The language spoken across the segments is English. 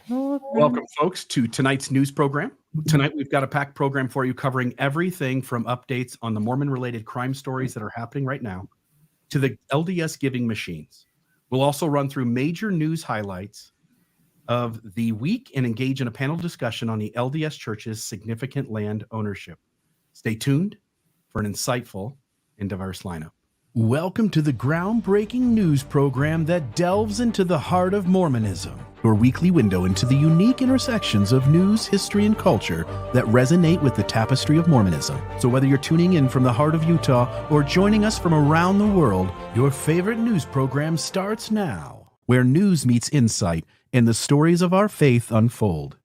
Welcome, folks, to tonight's news program. Tonight, we've got a packed program for you covering everything from updates on the Mormon-related crime stories that are happening right now to the LDS giving machines. We'll also run through major news highlights of the week and engage in a panel discussion on the LDS Church's significant land ownership. Stay tuned for an insightful and diverse lineup. Welcome to the groundbreaking news program that delves into the heart of Mormonism, your weekly window into the unique intersections of news, history, and culture that resonate with the tapestry of Mormonism. So whether you're tuning in from the heart of Utah or joining us from around the world, your favorite news program starts now, where news meets insight and the stories of our faith unfold.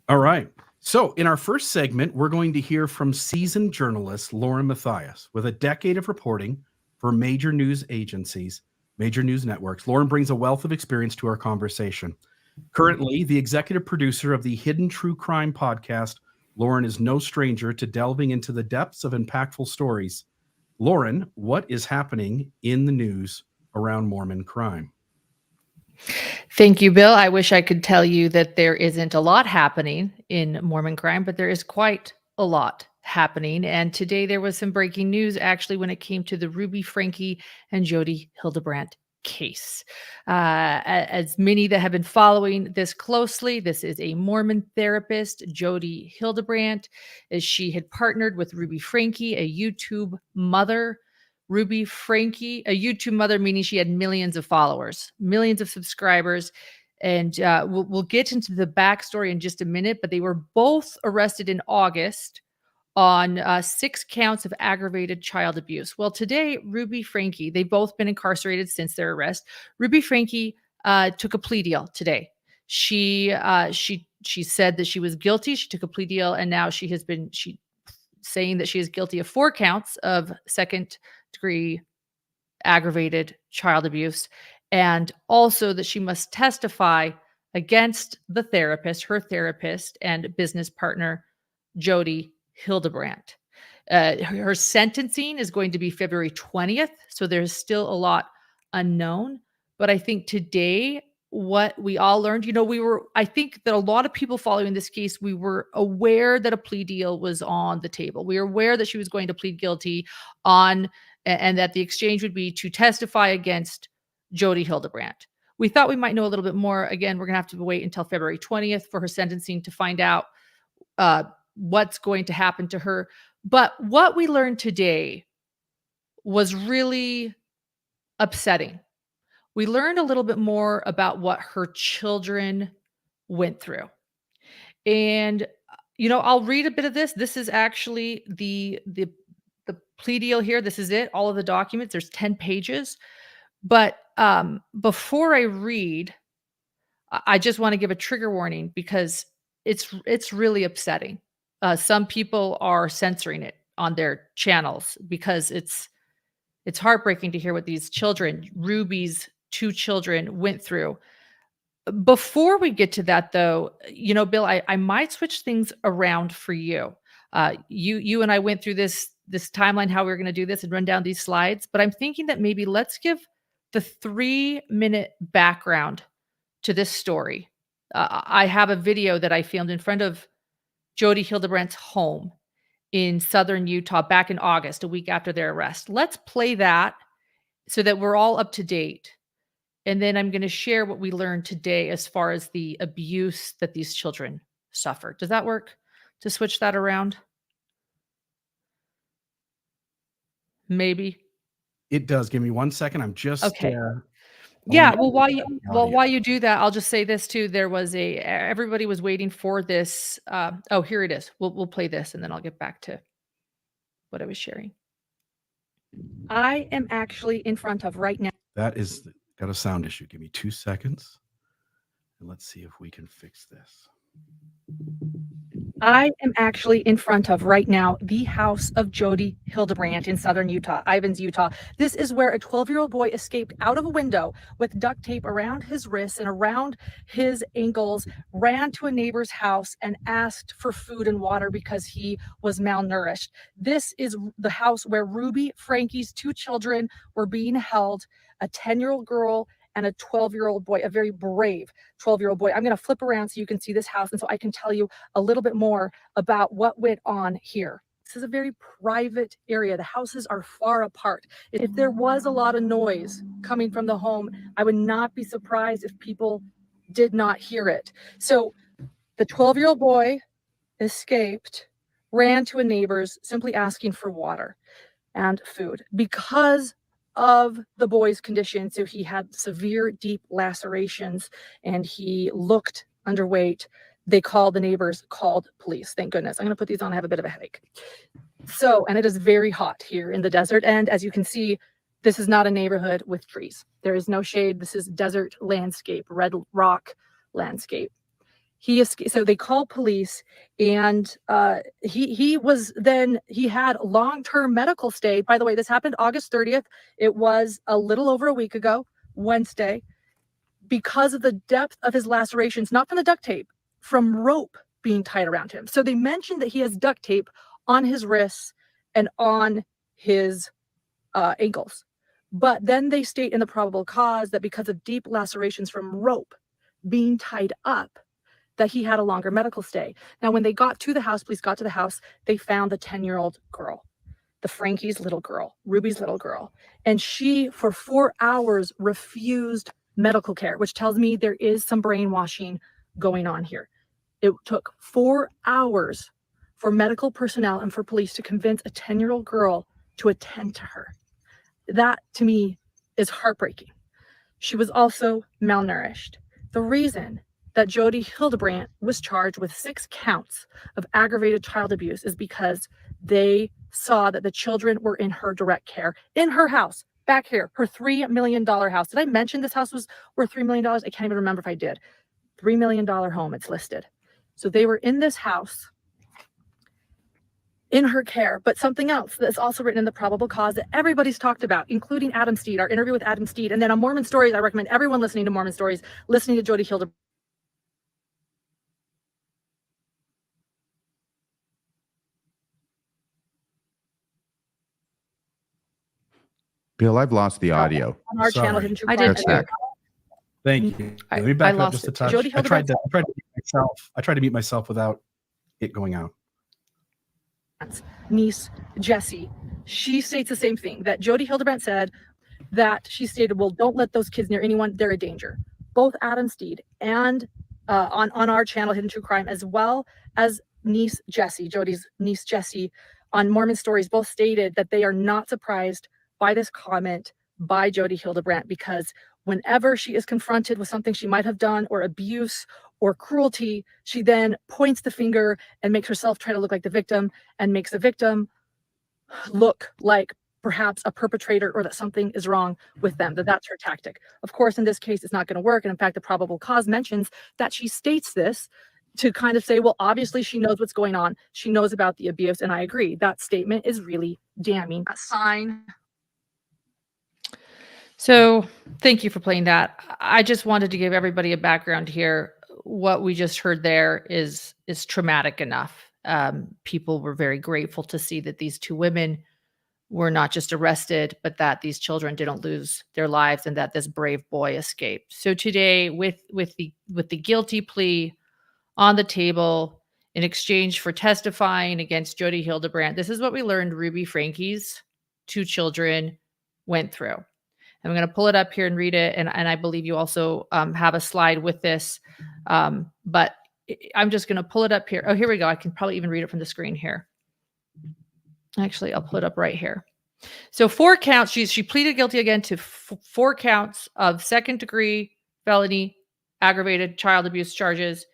All right. So in our first segment, we're going to hear from seasoned journalist Lauren Matthias. With a decade of reporting for major news agencies, major news networks, Lauren brings a wealth of experience to our conversation. Currently, the executive producer of the Hidden True Crime podcast, Lauren is no stranger to delving into the depths of impactful stories. Lauren, what is happening in the news around Mormon crime? Thank you, Bill. I wish I could tell you that there isn't a lot happening in Mormon crime, but there is quite a lot happening. And today there was some breaking news, actually, when it came to the Ruby Franke and Jodi Hildebrandt case. As many that have been following this closely, this is a Mormon therapist, Jodi Hildebrandt, as she had partnered with Ruby Franke, a YouTube mother. Ruby Franke, a YouTube mother, meaning she had millions of followers, millions of subscribers. And we'll get into the backstory in just a minute, but they were both arrested in August on 6 counts of aggravated child abuse. Well, today, Ruby Franke, they've both been incarcerated since their arrest. Ruby Franke took a plea deal today. She said that she was guilty. She took a plea deal, and now she saying that she is guilty of 4 counts of second-degree aggravated child abuse, and also that she must testify against the therapist, her therapist and business partner, Jodi Hildebrandt. Her sentencing is going to be February 20th, so there's still a lot unknown. But I think today, what we all learned, I think that a lot of people following this case, we were aware that a plea deal was on the table. We were aware that she was going to plead guilty and that the exchange would be to testify against Jodi Hildebrandt. We thought we might know a little bit more. Again, we're going to have to wait until February 20th for her sentencing to find out what's going to happen to her. But what we learned today was really upsetting. We learned a little bit more about what her children went through. And, I'll read a bit of this. This is actually the plea deal here. This is it, all of the documents. There's 10 pages. But before I read, I just want to give a trigger warning because it's really upsetting. Some people are censoring it on their channels because it's heartbreaking to hear what these children, Ruby's 2 children, went through. Before we get to that, though, Bill, I might switch things around for you. You and I went through this timeline, how we were going to do this and run down these slides, but I'm thinking that maybe let's give the 3-minute background to this story. I have a video that I filmed in front of Jodi Hildebrandt's home in southern Utah back in August, a week after their arrest. Let's play that so that we're all up to date. And then I'm going to share what we learned today as far as the abuse that these children suffered. Does that work to switch that around? Maybe. It does. Give me 1 second. I'm just okay. While you do that, I'll just say this too. There was everybody was waiting for this. Here it is. We'll play this and then I'll get back to what I was sharing. I am actually in front of right now. That is got a sound issue. Give me 2 seconds. And let's see if we can fix this. I am actually in front of right now the house of Jodi Hildebrandt in southern Utah, Ivins, Utah. This is where a 12-year-old boy escaped out of a window with duct tape around his wrists and around his ankles, ran to a neighbor's house and asked for food and water because he was malnourished. This is the house where Ruby Franke's 2 children were being held, a 10-year-old girl and a 12-year-old boy, a very brave 12-year-old boy. I'm going to flip around so you can see this house and so I can tell you a little bit more about what went on here. This is a very private area. The houses are far apart. If there was a lot of noise coming from the home, I would not be surprised if people did not hear it. So the 12-year-old boy escaped, ran to a neighbor's, simply asking for water and food because of the boy's condition. So he had severe, deep lacerations and he looked underweight. They called the neighbors, called police. Thank goodness. I'm going to put these on. I have a bit of a headache. So, and it is very hot here in the desert. And as you can see, this is not a neighborhood with trees. There is no shade. This is desert landscape, red rock landscape. So they called police, and he had long-term medical stay. By the way, this happened August 30th. It was a little over a week ago, Wednesday, because of the depth of his lacerations, not from the duct tape, from rope being tied around him. So they mentioned that he has duct tape on his wrists and on his ankles. But then they state in the probable cause that because of deep lacerations from rope being tied up, that he had a longer medical stay. Now, when they got to the house, police got to the house, they found the 10-year-old girl, the Franke's little girl, Ruby's little girl. And she, for 4 hours, refused medical care, which tells me there is some brainwashing going on here. It took 4 hours for medical personnel and for police to convince a 10-year-old girl to attend to her. That, to me, is heartbreaking. She was also malnourished. The reason that Jodi Hildebrandt was charged with 6 counts of aggravated child abuse is because they saw that the children were in her direct care, in her house, back here, her $3 million house. Did I mention this house was worth $3 million? I can't even remember if I did. $3 million home, it's listed. So they were in this house, in her care. But something else that's also written in the probable cause that everybody's talked about, including Adam Steed, our interview with Adam Steed. And then on Mormon Stories, I recommend everyone listening to Mormon Stories, listening to Jodi Hildebrandt. Bill, I've lost the audio. On our channel, Sorry. I did too. Thank you. I- Let me back I up lost just a it. touch. Jodi I tried Hildebrandt- to mute myself. I tried to mute myself without it going out. Niece Jessie, she states the same thing, that Jodi Hildebrandt said that she stated, well, don't let those kids near anyone, they're a danger. Both Adam Steed and on our channel, Hidden True Crime, as well as niece Jessie, Jodi's niece Jessie, on Mormon Stories, both stated that they are not surprised by this comment by Jodi Hildebrandt, because whenever she is confronted with something she might have done, or abuse or cruelty, she then points the finger and makes herself try to look like the victim, and makes the victim look like perhaps a perpetrator, or that something is wrong with them, that's her tactic. Of course, in this case, it's not going to work. And in fact, the probable cause mentions that she states this to kind of say, well, obviously she knows what's going on. She knows about the abuse. And I agree. That statement is really damning. A sign. So thank you for playing that. I just wanted to give everybody a background here. What we just heard there is traumatic enough. People were very grateful to see that these 2 women were not just arrested, but that these children didn't lose their lives, and that this brave boy escaped. So today, with the guilty plea on the table in exchange for testifying against Jodi Hildebrandt, this is what we learned Ruby Franke's 2 children went through. I'm going to pull it up here and read it. And I believe you also have a slide with this. But I'm just going to pull it up here. Oh, here we go. I can probably even read it from the screen here. Actually, I'll pull it up right here. So 4 counts. She pleaded guilty again to 4 counts of 2nd-degree felony aggravated child abuse charges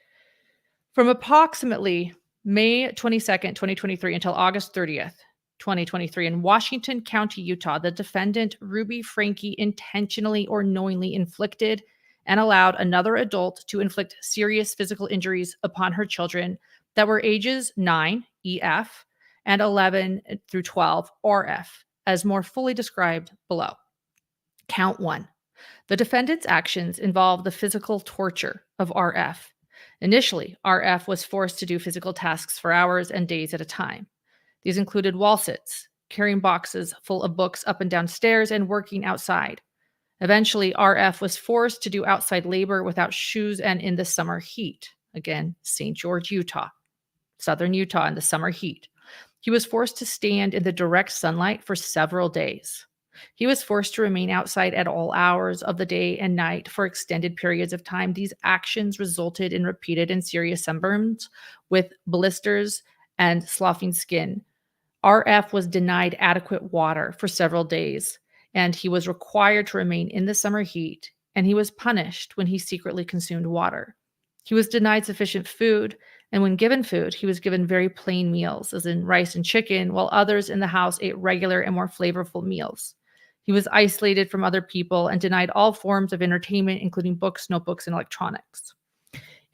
from approximately May 22nd, 2023 until August 30th. 2023 in Washington County, Utah. The defendant, Ruby Franke, intentionally or knowingly inflicted and allowed another adult to inflict serious physical injuries upon her children that were ages 9, EF, and 11 through 12, RF, as more fully described below. Count 1. The defendant's actions involve the physical torture of RF. Initially, RF was forced to do physical tasks for hours and days at a time. These included wall sits, carrying boxes full of books up and down stairs, and working outside. Eventually, RF was forced to do outside labor without shoes and in the summer heat. Again, St. George, Utah, southern Utah in the summer heat. He was forced to stand in the direct sunlight for several days. He was forced to remain outside at all hours of the day and night for extended periods of time. These actions resulted in repeated and serious sunburns with blisters and sloughing skin. RF was denied adequate water for several days, and he was required to remain in the summer heat, and he was punished when he secretly consumed water. He was denied sufficient food, and when given food, he was given very plain meals, as in rice and chicken, while others in the house ate regular and more flavorful meals. He was isolated from other people and denied all forms of entertainment, including books, notebooks, and electronics.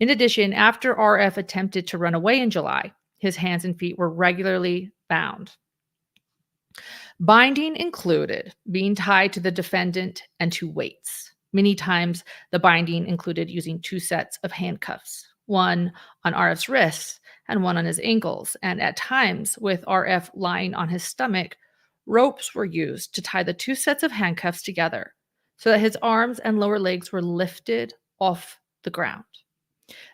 In addition, after RF attempted to run away in July, his hands and feet were regularly bound. Binding included being tied to the defendant and to weights. Many times, the binding included using 2 sets of handcuffs, one on RF's wrists and one on his ankles, and at times, with RF lying on his stomach, ropes were used to tie the 2 sets of handcuffs together so that his arms and lower legs were lifted off the ground.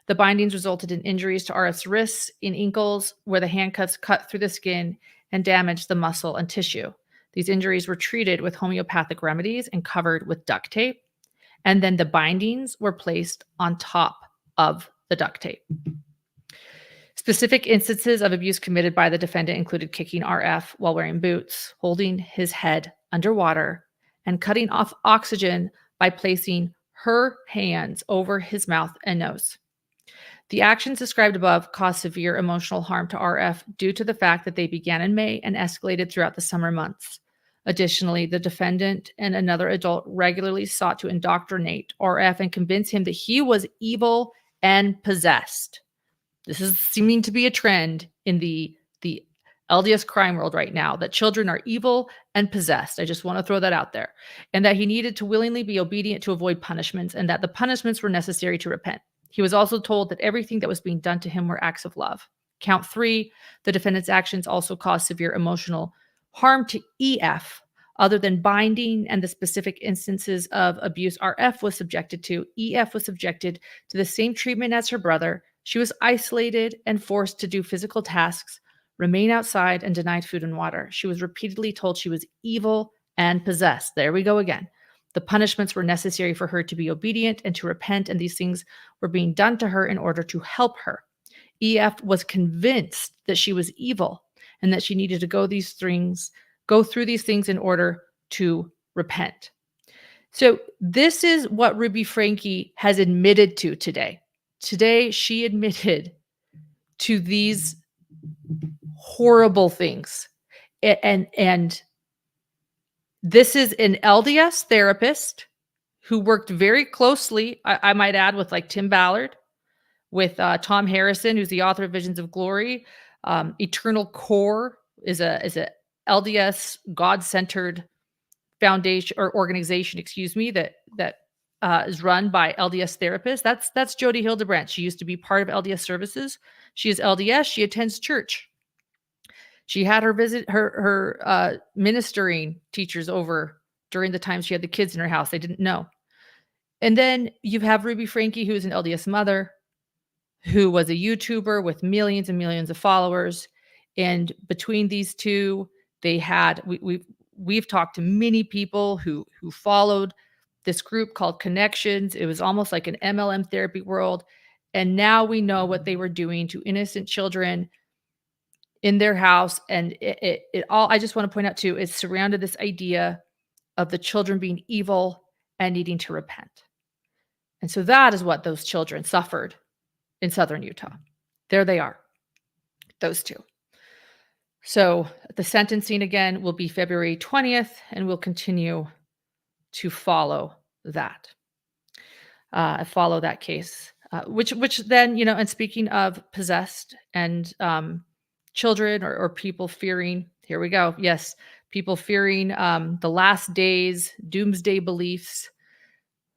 The bindings resulted in injuries to RF's wrists and ankles, where the handcuffs cut through the skin and damaged the muscle and tissue. These injuries were treated with homeopathic remedies and covered with duct tape, and then the bindings were placed on top of the duct tape. Specific instances of abuse committed by the defendant included kicking RF while wearing boots, holding his head underwater, and cutting off oxygen by placing her hands over his mouth and nose. The actions described above caused severe emotional harm to RF due to the fact that they began in May and escalated throughout the summer months. Additionally, the defendant and another adult regularly sought to indoctrinate RF and convince him that he was evil and possessed. This is seeming to be a trend in the LDS crime world right now, that children are evil and possessed. I just want to throw that out there. And that he needed to willingly be obedient to avoid punishments, and that the punishments were necessary to repent. He was also told that everything that was being done to him were acts of love. Count 3, the defendant's actions also caused severe emotional harm to EF. Other than binding and the specific instances of abuse RF was subjected to, EF was subjected to the same treatment as her brother. She was isolated and forced to do physical tasks, remain outside, and denied food and water. She was repeatedly told she was evil and possessed. There we go again. The punishments were necessary for her to be obedient and to repent, and these things were being done to her in order to help her. EF was convinced that she was evil and that she needed to go through these things in order to repent. So this is what Ruby Franke has admitted to today. Today, she admitted to these horrible things. And this is an LDS therapist who worked very closely, I might add, with like Tim Ballard, with Tom Harrison, who's the author of Visions of Glory. Eternal Core is a LDS God-centered foundation or organization, that is run by LDS therapists. That's Jodi Hildebrandt. She used to be part of LDS services. She is LDS. She attends church. She had her ministering teachers over during the time she had the kids in her house. They didn't know. And then you have Ruby Franke, who is an LDS mother, who was a YouTuber with millions and millions of followers. And between these two, they had we've talked to many people who followed this group called Connections. It was almost like an MLM therapy world. And now we know what they were doing to innocent children in their house. And it all, I just want to point out too, is surrounded this idea of the children being evil and needing to repent. And so that is what those children suffered in southern Utah. There they are, those two. So the sentencing again will be February 20th, and we'll continue to follow that. follow that case. Which then, and speaking of possessed and children or people fearing, here we go. Yes, people fearing the last days, doomsday beliefs.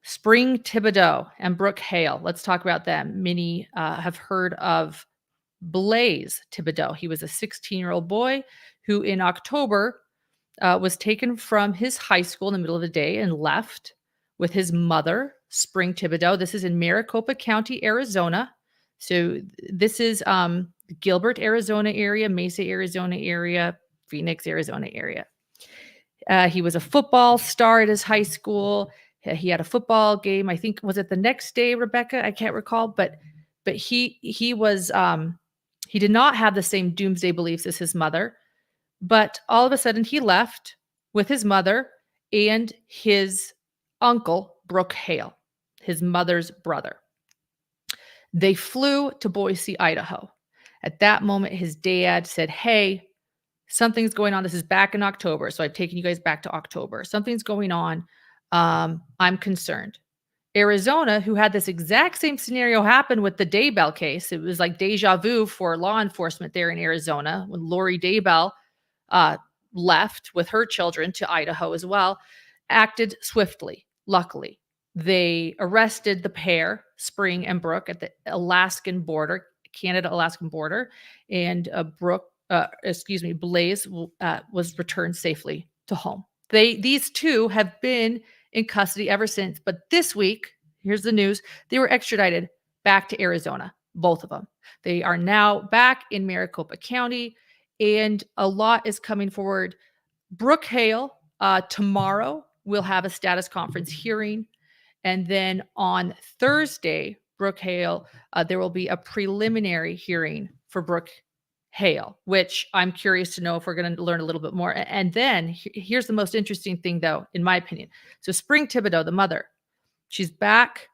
Spring Thibaudeau and Brook Hale. Let's talk about them. Many have heard of Blaze Thibaudeau. He was a 16-year-old boy who in October was taken from his high school in the middle of the day and left with his mother, Spring Thibaudeau. This is in Maricopa County, Arizona. So this is Gilbert, Arizona area, Mesa, Arizona area, Phoenix, Arizona area. He was a football star at his high school. He had a football game. I think, was it the next day, Rebecca? I can't recall, but he was he did not have the same doomsday beliefs as his mother. But all of a sudden, he left with his mother and his uncle, Brook Hale, his mother's brother. They flew to Boise, Idaho. At that moment, his dad said, "Hey, something's going on. This is back in October. So I've taken you guys back to October. Something's going on. I'm concerned." Arizona, who had this exact same scenario happen with the Daybell case, it was like deja vu for law enforcement there in Arizona when Lori Daybell left with her children to Idaho as well, acted swiftly. Luckily, they arrested the pair, Spring and Brook, at the Alaskan border, Canada-Alaskan border, and Blaze was returned safely to home. These two have been in custody ever since, but this week, here's the news, they were extradited back to Arizona, both of them. They are now back in Maricopa County, and a lot is coming forward. Brook Hale, tomorrow, will have a status conference hearing, and then on Thursday, Brook Hale, there will be a preliminary hearing for Brook Hale, which I'm curious to know if we're going to learn a little bit more. And then here's the most interesting thing, though, in my opinion. So Spring Thibaudeau, the mother, she's back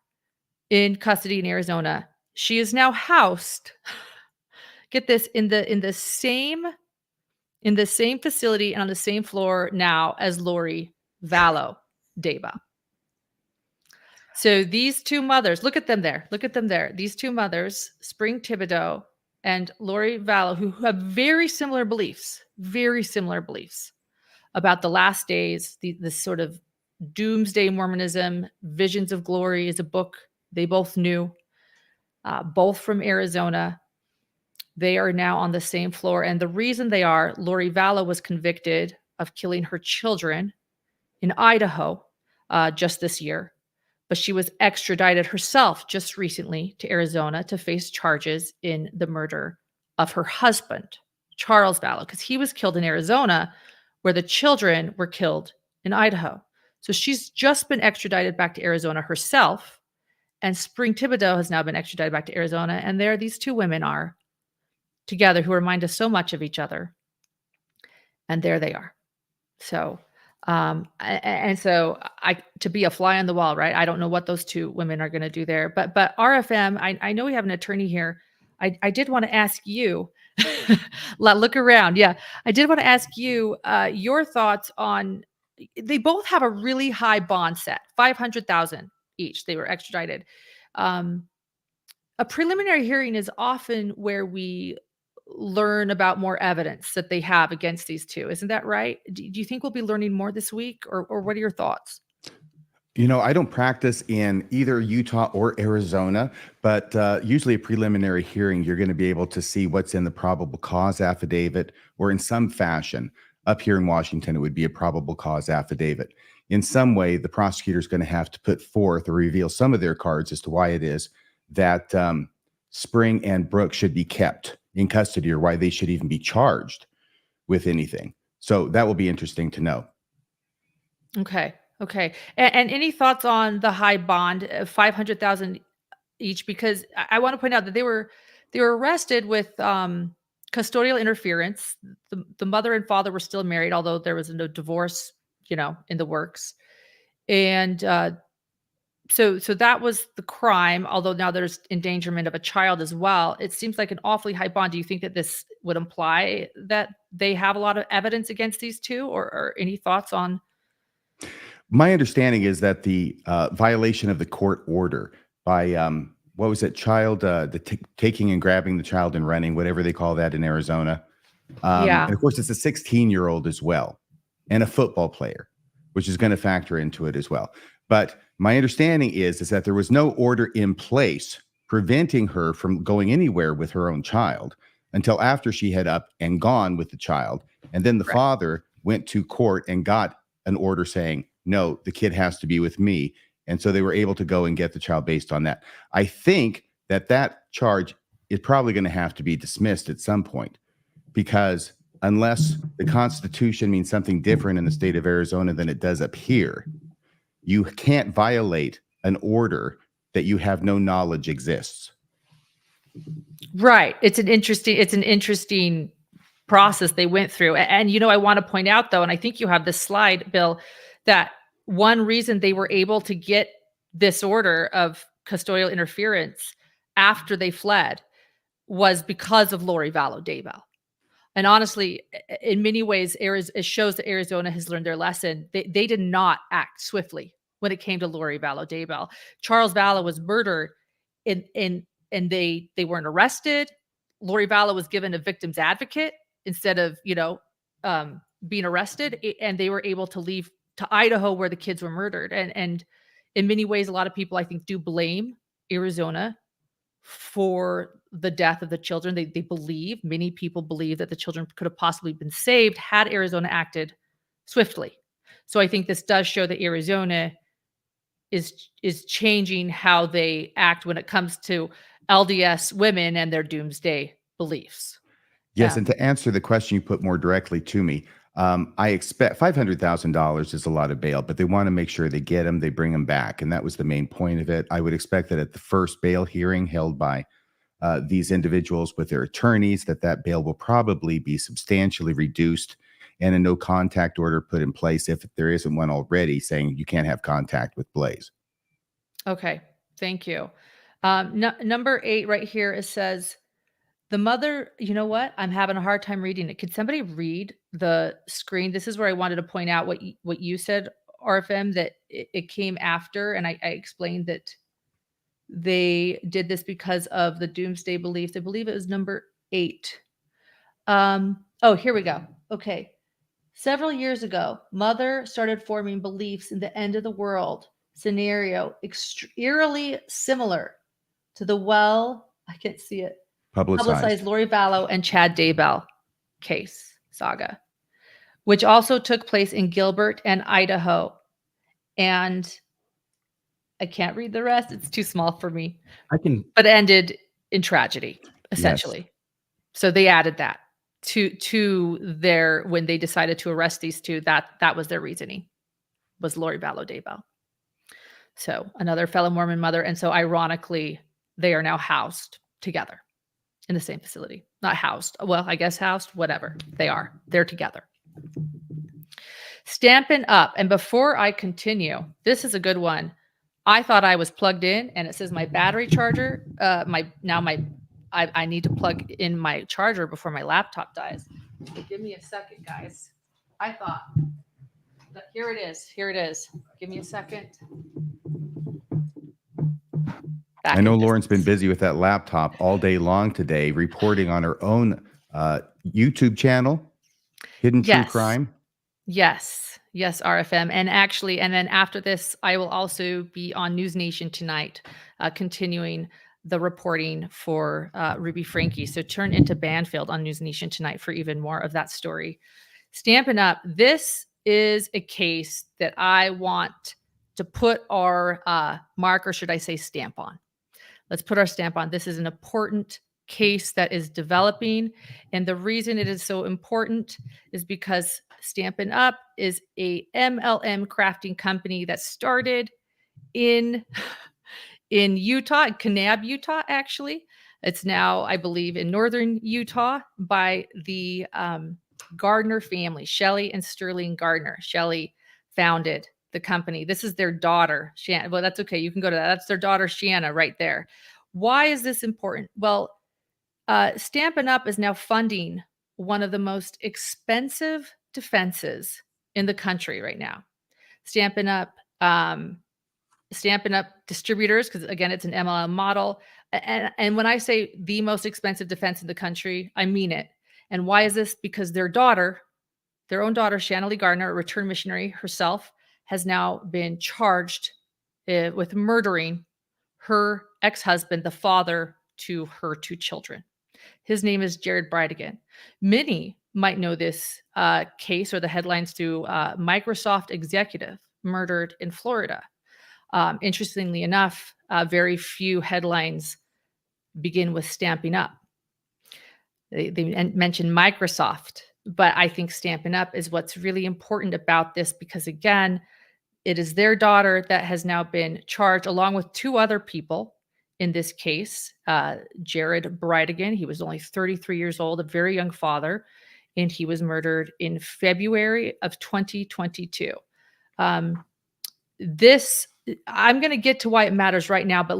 in custody in Arizona. She is now housed, get this, in the same facility and on the same floor now as Lori Vallow Daybell. So these two mothers, look at them there. These two mothers, Spring Thibaudeau and Lori Vallow, who have very similar beliefs about the last days, this sort of doomsday Mormonism. Visions of Glory is a book they both knew, both from Arizona. They are now on the same floor. And the reason they are, Lori Vallow was convicted of killing her children in Idaho just this year. But she was extradited herself just recently to Arizona to face charges in the murder of her husband, Charles Vallow, because he was killed in Arizona, where the children were killed in Idaho. So she's just been extradited back to Arizona herself, and Spring Thibaudeau has now been extradited back to Arizona, and there these two women are together who remind us so much of each other. And there they are. So to be a fly on the wall, right? I don't know what those two women are going to do there, but RFM, I know we have an attorney here. I did want to ask you, look around. Yeah. I did want to ask you, your thoughts on, they both have a really high bond set, $500,000 each. They were extradited. A preliminary hearing is often where we learn about more evidence that they have against these two. Isn't that right? Do you think we'll be learning more this week, or what are your thoughts? I don't practice in either Utah or Arizona, but usually a preliminary hearing, you're going to be able to see what's in the probable cause affidavit, or in some fashion. Up here in Washington, it would be a probable cause affidavit. In some way, the prosecutor is going to have to put forth or reveal some of their cards as to why it is that Spring and Brook should be kept in custody, or why they should even be charged with anything. So that will be interesting to know. Okay. And any thoughts on the high bond of $500,000 each? Because I want to point out that they were arrested with custodial interference. The mother and father were still married, although there was no divorce, in the works. And so that was the crime, although now there's endangerment of a child as well. It seems like an awfully high bond. Do you think that this would imply that they have a lot of evidence against these two, or any thoughts on? My understanding is that the violation of the court order by what was it, taking and grabbing the child and running, whatever they call that in Arizona. Yeah. And of course, it's a 16-year-old as well, and a football player, which is going to factor into it as well. But my understanding is that there was no order in place preventing her from going anywhere with her own child until after she had up and gone with the child. And then the Right. father went to court and got an order saying, no, the kid has to be with me. And so they were able to go and get the child based on that. I think that charge is probably going to have to be dismissed at some point, because unless the Constitution means something different in the state of Arizona than it does up here, you can't violate an order that you have no knowledge exists. Right. It's an interesting process they went through. And I want to point out though, and I think you have this slide, Bill, that one reason they were able to get this order of custodial interference after they fled was because of Lori Vallow Daybell. And honestly, in many ways, it shows that Arizona has learned their lesson. They did not act swiftly when it came to Lori Vallow Daybell. Charles Vallow was murdered and they weren't arrested. Lori Vallow was given a victim's advocate instead of, being arrested. And they were able to leave to Idaho where the kids were murdered. And in many ways, a lot of people, I think, do blame Arizona for the death of the children. Many people believe that the children could have possibly been saved had Arizona acted swiftly. So I think this does show that Arizona is changing how they act when it comes to LDS women and their doomsday beliefs. Yes, and to answer the question you put more directly to me, I expect $500,000 is a lot of bail, but they want to make sure they get them, they bring them back. And that was the main point of it. I would expect that at the first bail hearing held by these individuals with their attorneys, that bail will probably be substantially reduced and a no contact order put in place if there isn't one already saying you can't have contact with Blaze. Okay, thank you. Number 8 right here, it says, the mother, you know what? I'm having a hard time reading it. Could somebody read the screen? This is where I wanted to point out what you said, RFM, that it came after. And I explained that they did this because of the doomsday beliefs. I believe it was number 8. Oh, here we go. Okay. Several years ago, mother started forming beliefs in the end of the world scenario, eerily similar to the I can't see it. Publicized Lori Vallow and Chad Daybell case saga, which also took place in Gilbert and Idaho. And I can't read the rest. It's too small for me. But ended in tragedy, essentially. Yes. So they added that to their, when they decided to arrest these two, that was their reasoning, was Lori Vallow Daybell. So another fellow Mormon mother. And so ironically, they are now housed together in the same facility. Not housed. Well, I guess housed, whatever. They're together. Stampin' Up. And before I continue, this is a good one. I thought I was plugged in and it says my battery charger, I need to plug in my charger before my laptop dies. So give me a second, guys. I thought that here it is. Give me a second. I know Lauren's been busy with that laptop all day long today, reporting on her own YouTube channel, Hidden True Crime. Yes, RFM. And then after this, I will also be on News Nation tonight, continuing the reporting for Ruby Franke. So turn into Banfield on News Nation tonight for even more of that story. Stampin' Up. This is a case that I want to put our mark, or should I say stamp on. Let's put our stamp on. This is an important case that is developing. And the reason it is so important is because Stampin' Up is a MLM crafting company that started in Utah, in Kanab, Utah, actually. It's now, I believe, in northern Utah by the Gardner family, Shelley and Sterling Gardner. Shelley founded the company. This is their daughter, Shanna. Well, that's okay. You can go to that. That's their daughter, Shanna, right there. Why is this important? Well, Stampin' Up is now funding one of the most expensive defenses in the country right now. Stampin' Up, Stampin' Up distributors, because again, it's an MLM model. And when I say the most expensive defense in the country, I mean it. And why is this? Because their own daughter, Shanna Lee Gardner, a return missionary herself, has now been charged with murdering her ex-husband, the father to her 2 children. His name is Jared Bridegan. Many might know this case or the headlines through Microsoft executive murdered in Florida. Interestingly enough, very few headlines begin with Stampin' Up. They mention Microsoft, but I think Stampin' Up is what's really important about this, because again, it is their daughter that has now been charged along with 2 other people in this case. Jared Bridegan, he was only 33 years old, a very young father, and he was murdered in February of 2022. I'm going to get to why it matters right now, but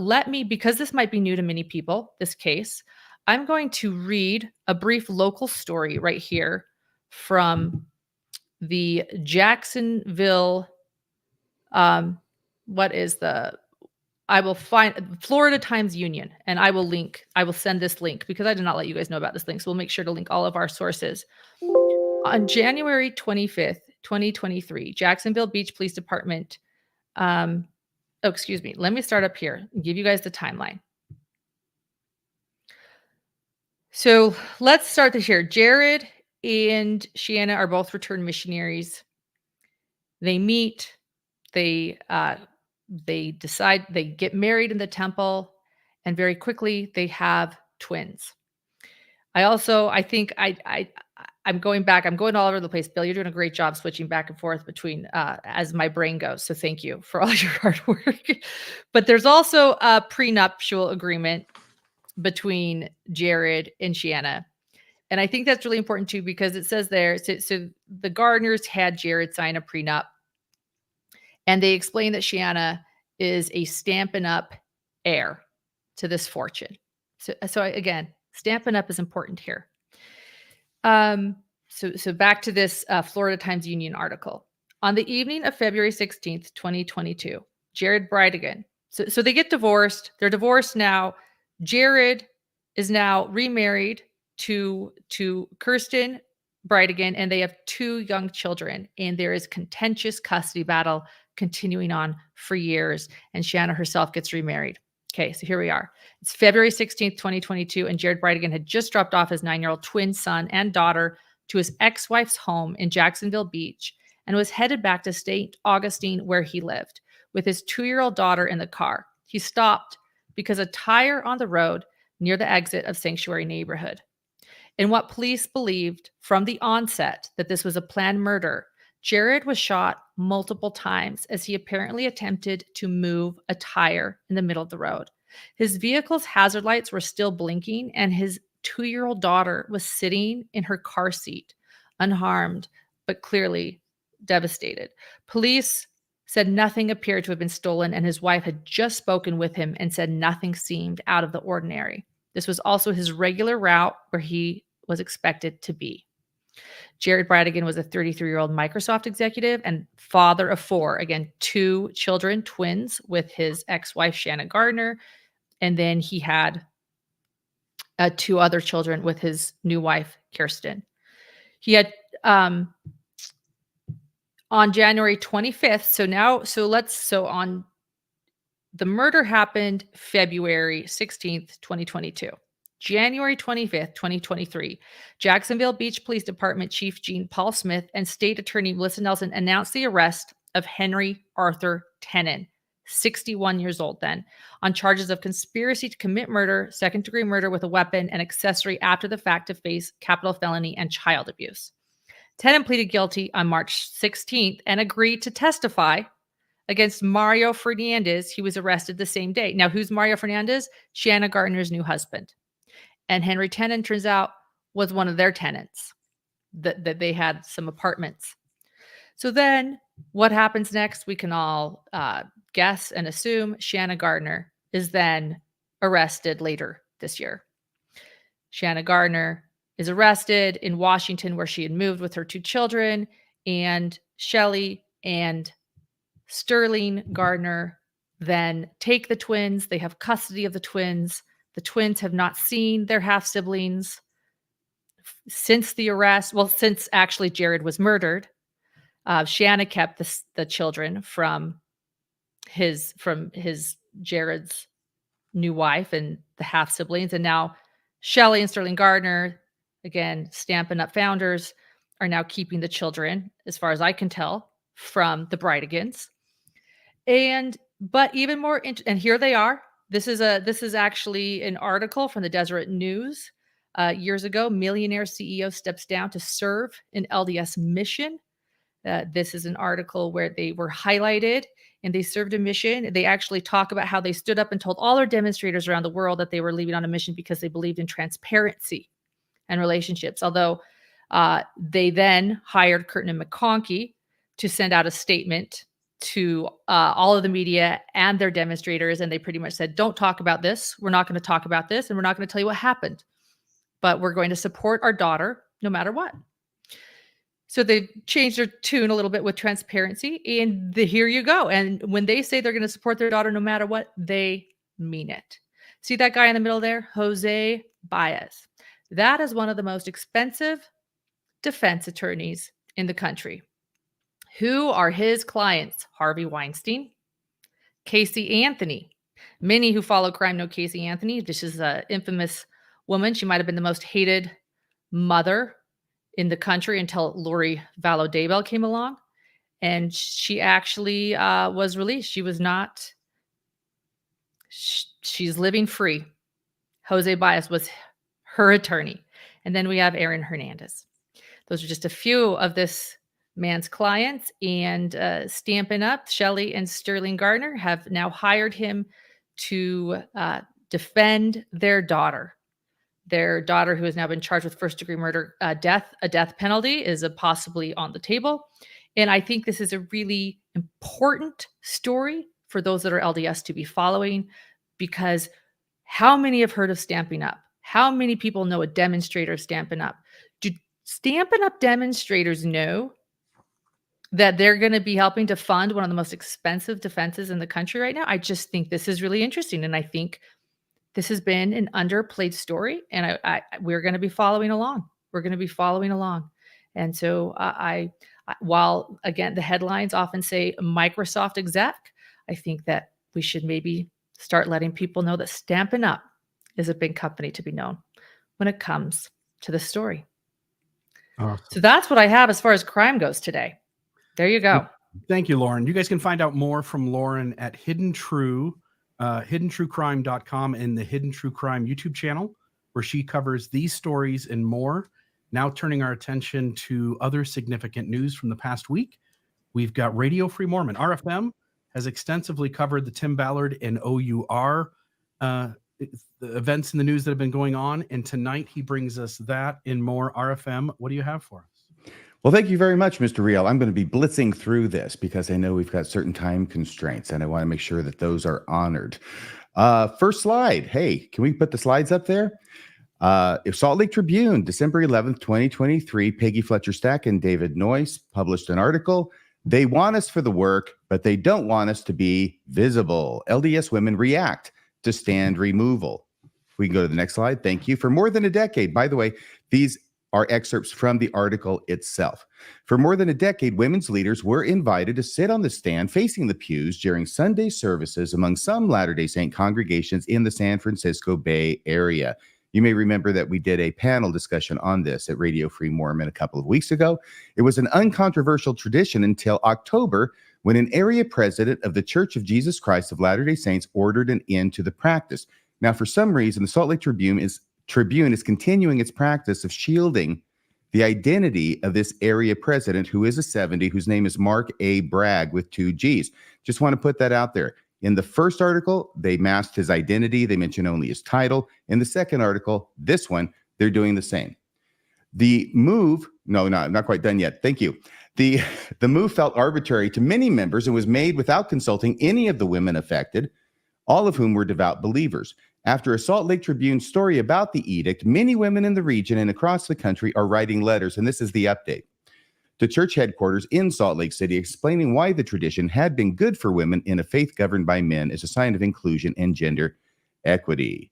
because this might be new to many people, this case, I'm going to read a brief local story right here from the Jacksonville, I will find Florida Times Union, and I will send this link because I did not let you guys know about this link. So we'll make sure to link all of our sources. On January 25th, 2023, Jacksonville Beach Police Department, let me start up here and give you guys the timeline. So let's start this here. Jared and Shanna are both returned missionaries. They meet, they decide, they get married in the temple, and very quickly they have twins. I'm going all over the place. Bill, you're doing a great job switching back and forth between as my brain goes. So thank you for all your hard work. But there's also a prenuptial agreement between Jared and Shanna. And I think that's really important too, because it says there, so the Gardners had Jared sign a prenup, and they explain that Shanna is a Stampin' Up heir to this fortune. So again, Stampin' Up is important here. So back to this Florida Times Union article. On the evening of February 16th, 2022, Jared Bridegan. So they get divorced. They're divorced now. Jared is now remarried to Kirsten Bridegan, and they have 2 young children. And there is contentious custody battle continuing on for years. And Shanna herself gets remarried. Okay, so here we are. It's February 16th, 2022, and Jared Bridegan had just dropped off his 9-year-old twin son and daughter to his ex-wife's home in Jacksonville Beach and was headed back to St. Augustine, where he lived, with his 2-year-old daughter in the car. He stopped because a tire on the road near the exit of Sanctuary neighborhood. In what police believed from the onset that this was a planned murder, Jared was shot multiple times as he apparently attempted to move a tire in the middle of the road. His vehicle's hazard lights were still blinking, and his 2-year-old daughter was sitting in her car seat, unharmed, but clearly devastated. Police said nothing appeared to have been stolen, and his wife had just spoken with him and said nothing seemed out of the ordinary. This was also his regular route where he was expected to be. Jared Bridegan was a 33-year-old Microsoft executive and father of 4, again, 2 children, twins, with his ex-wife, Shanna Gardner. And then he had 2 other children with his new wife, Kirsten. He had, on January 25th, the murder happened February 16th, 2022. January 25th, 2023, Jacksonville Beach Police Department Chief Gene Paul Smith and State Attorney Melissa Nelson announced the arrest of Henry Arthur Tenen, 61 years old then, on charges of conspiracy to commit murder, second-degree murder with a weapon, and accessory after the fact to face capital felony and child abuse. Tenen pleaded guilty on March 16th and agreed to testify against Mario Fernandez. He was arrested the same day. Now, who's Mario Fernandez? Shanna Gardner's new husband. And Henry Tenen, turns out, was one of their tenants, that they had some apartments. So then what happens next? We can all guess and assume. Shanna Gardner is then arrested later this year. Shanna Gardner is arrested in Washington, where she had moved with her 2 children, and Shelley and Sterling Gardner then take the twins. They have custody of the twins. The twins have not seen their half-siblings since the arrest. Well, since actually Jared was murdered. Shanna kept the children from Jared's new wife and the half-siblings. And now Shelley and Sterling Gardner, again, Stampin' Up founders, are now keeping the children, as far as I can tell, from the Brightigans. But even more, and here they are. This is actually an article from the Deseret News years ago. Millionaire CEO steps down to serve an LDS mission. This is an article where they were highlighted and they served a mission. They actually talk about how they stood up and told all their demonstrators around the world that they were leaving on a mission because they believed in transparency and relationships. Although they then hired Curtin and McConkie to send out a statement to all of the media and their demonstrators. And they pretty much said, don't talk about this. We're not going to talk about this. And we're not going to tell you what happened. But we're going to support our daughter no matter what. So they've changed their tune a little bit with transparency. And here you go. And when they say they're going to support their daughter no matter what, they mean it. See that guy in the middle there? Jose Baez. That is one of the most expensive defense attorneys in the country. Who are his clients? Harvey Weinstein, Casey Anthony. Many who follow crime know Casey Anthony. This is an infamous woman. She might have been the most hated mother in the country until Lori Vallow Daybell came along. And she actually was released. She was not, she's living free. Jose Baez was her attorney. And then we have Aaron Hernandez. Those are just a few of this man's clients. And Stampin' Up, Shelley and Sterling Gardner have now hired him to defend their daughter. Their daughter, who has now been charged with first-degree murder, a death penalty is possibly on the table. And I think this is a really important story for those that are LDS to be following, because how many have heard of Stampin' Up? How many people know a demonstrator of Stampin' Up? Do Stampin' Up demonstrators know that they're going to be helping to fund one of the most expensive defenses in the country right now? I just think this is really interesting. And I think this has been an underplayed story, and we're going to be following along. We're going to be following along. And so while, again, the headlines often say Microsoft exec, I think that we should maybe start letting people know that Stampin' Up is a big company to be known when it comes to the story. Awesome. So that's what I have as far as crime goes today. There you go. Thank you, Lauren. You guys can find out more from Lauren at hiddentruecrime.com and the Hidden True Crime YouTube channel, where she covers these stories and more. Now turning our attention to other significant news from the past week, we've got Radio Free Mormon. RFM has extensively covered the Tim Ballard and OUR the events in the news that have been going on. And tonight he brings us that and more. RFM, what do you have for us? Well, thank you very much, Mr. Riel. I'm going to be blitzing through this because I know we've got certain time constraints and I want to make sure that those are honored. First slide. Hey, can we put the slides up there? Salt Lake Tribune, December 11th, 2023, Peggy Fletcher Stack and David Noyce published an article. They want us for the work, but they don't want us to be visible. LDS women react to stand removal. We can go to the next slide. Thank you. For more than a decade, by the way, these are excerpts from the article itself. For more than a decade, women's leaders were invited to sit on the stand facing the pews during Sunday services among some Latter-day Saint congregations in the San Francisco Bay Area. You may remember that we did a panel discussion on this at Radio Free Mormon a couple of weeks ago. It was an uncontroversial tradition until October, when an area president of the Church of Jesus Christ of Latter-day Saints ordered an end to the practice. Now, for some reason, the Salt Lake Tribune is continuing its practice of shielding the identity of this area president, who is a 70, whose name is Mark A. Bragg with 2 G's. Just want to put that out there. In the first article, they masked his identity. They mention only his title. In the second article, this one, they're doing the same. The move, not quite done yet. Thank you. The move felt arbitrary to many members and was made without consulting any of the women affected, all of whom were devout believers. After a Salt Lake Tribune story about the edict, many women in the region and across the country are writing letters, and this is the update. to church headquarters in Salt Lake City, explaining why the tradition had been good for women in a faith governed by men as a sign of inclusion and gender equity.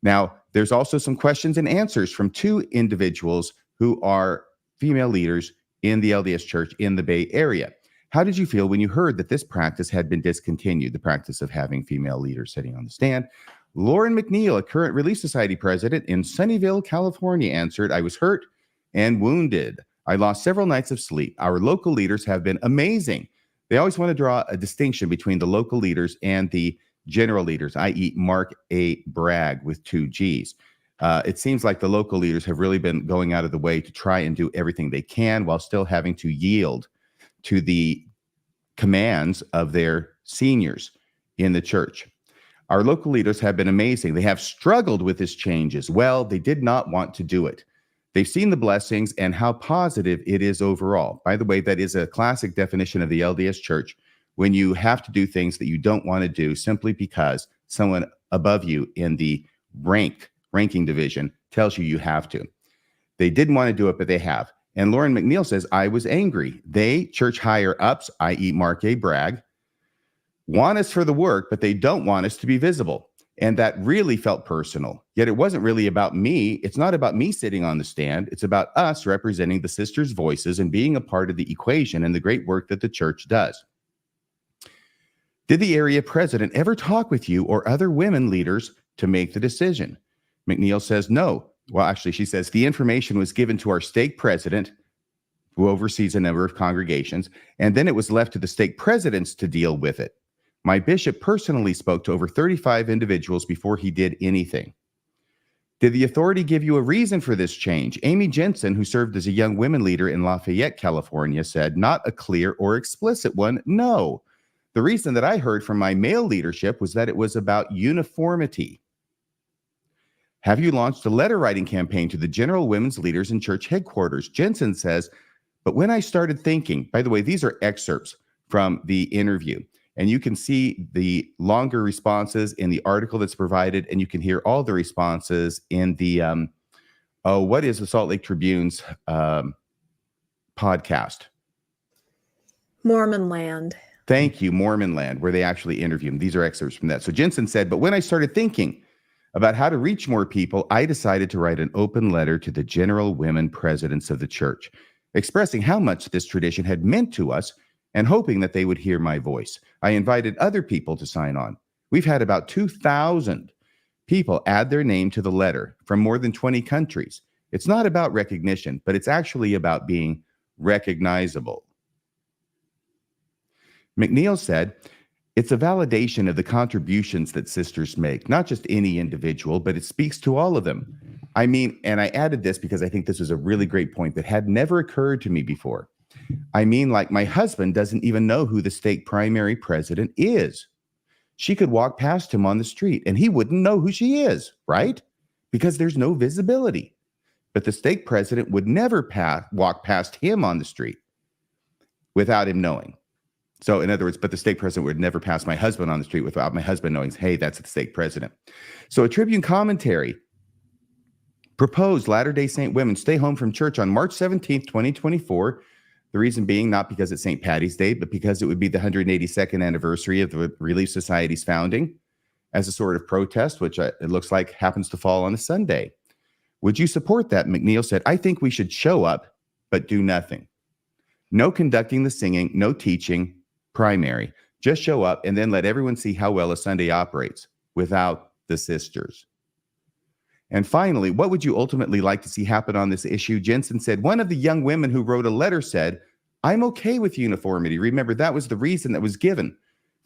Now, there's also some questions and answers from two individuals who are female leaders in the LDS Church in the Bay Area. How did you feel when you heard that this practice had been discontinued, the practice of having female leaders sitting on the stand? Lauren McNeil, a current Relief Society president in Sunnyvale, California, answered, "I was hurt and wounded. I lost several nights of sleep. Our local leaders have been amazing. They always want to draw a distinction between the local leaders and the general leaders, i.e. Mark A. Bragg with 2 G's. It seems like the local leaders have really been going out of the way to try and do everything they can while still having to yield to the commands of their seniors in the church. Our local leaders have been amazing. They have struggled with this change as well. They did not want to do it. They've seen the blessings and how positive it is overall." By the way, that is a classic definition of the LDS Church, when you have to do things that you don't want to do simply because someone above you in the ranking division tells you you have to. They didn't want to do it, but they have. And Lauren McNeil says, "I was angry. They, church higher ups, i.e. Mark A. Bragg, want us for the work, but they don't want us to be visible. And that really felt personal. Yet it wasn't really about me. It's not about me sitting on the stand. It's about us representing the sisters' voices and being a part of the equation and the great work that the church does. Did the area president ever talk with you or other women leaders to make the decision?" McNeil says no. Well, actually, she says the information was given to our stake president, who oversees a number of congregations, and then it was left to the stake presidents to deal with it. My bishop personally spoke to over 35 individuals before he did anything. Did the authority give you a reason for this change? Amy Jensen, who served as a young women leader in Lafayette, California, said, "Not a clear or explicit one, no. The reason that I heard from my male leadership was that it was about uniformity." Have you launched a letter writing campaign to the general women's leaders in church headquarters? Jensen says, "But when I started thinking," by the way, these are excerpts from the interview, and you can see the longer responses in the article that's provided, and you can hear all the responses in the, what is the Salt Lake Tribune's podcast? Mormon Land. Thank you, Mormon Land, where they actually interview him. These are excerpts from that. So Jensen said, "But when I started thinking about how to reach more people, I decided to write an open letter to the general women presidents of the church, expressing how much this tradition had meant to us and hoping that they would hear my voice. I invited other people to sign on. We've had about 2,000 people add their name to the letter from more than 20 countries. It's not about recognition, but it's actually about being recognizable." McNeil said, "It's a validation of the contributions that sisters make, not just any individual, but it speaks to all of them. I mean," and I added this because I think this is a really great point that had never occurred to me before. "I mean, like my husband doesn't even know who the stake primary president is. She could walk past him on the street and he wouldn't know who she is, right? Because there's no visibility. But the stake president would never walk past him on the street without him knowing. So in other words, but the stake president would never pass my husband on the street without my husband knowing, hey, that's the stake president." So a Tribune commentary proposed Latter-day Saint women stay home from church on March 17th, 2024. The reason being not because it's St. Patty's Day, but because it would be the 182nd anniversary of the Relief Society's founding as a sort of protest, which it looks like happens to fall on a Sunday. "Would you support that?" McNeil said, "I think we should show up, but do nothing. No conducting the singing, no teaching, primary. Just show up and then let everyone see how well a Sunday operates without the sisters." And finally, what would you ultimately like to see happen on this issue? Jensen said, "One of the young women who wrote a letter said, I'm okay with uniformity." Remember, that was the reason that was given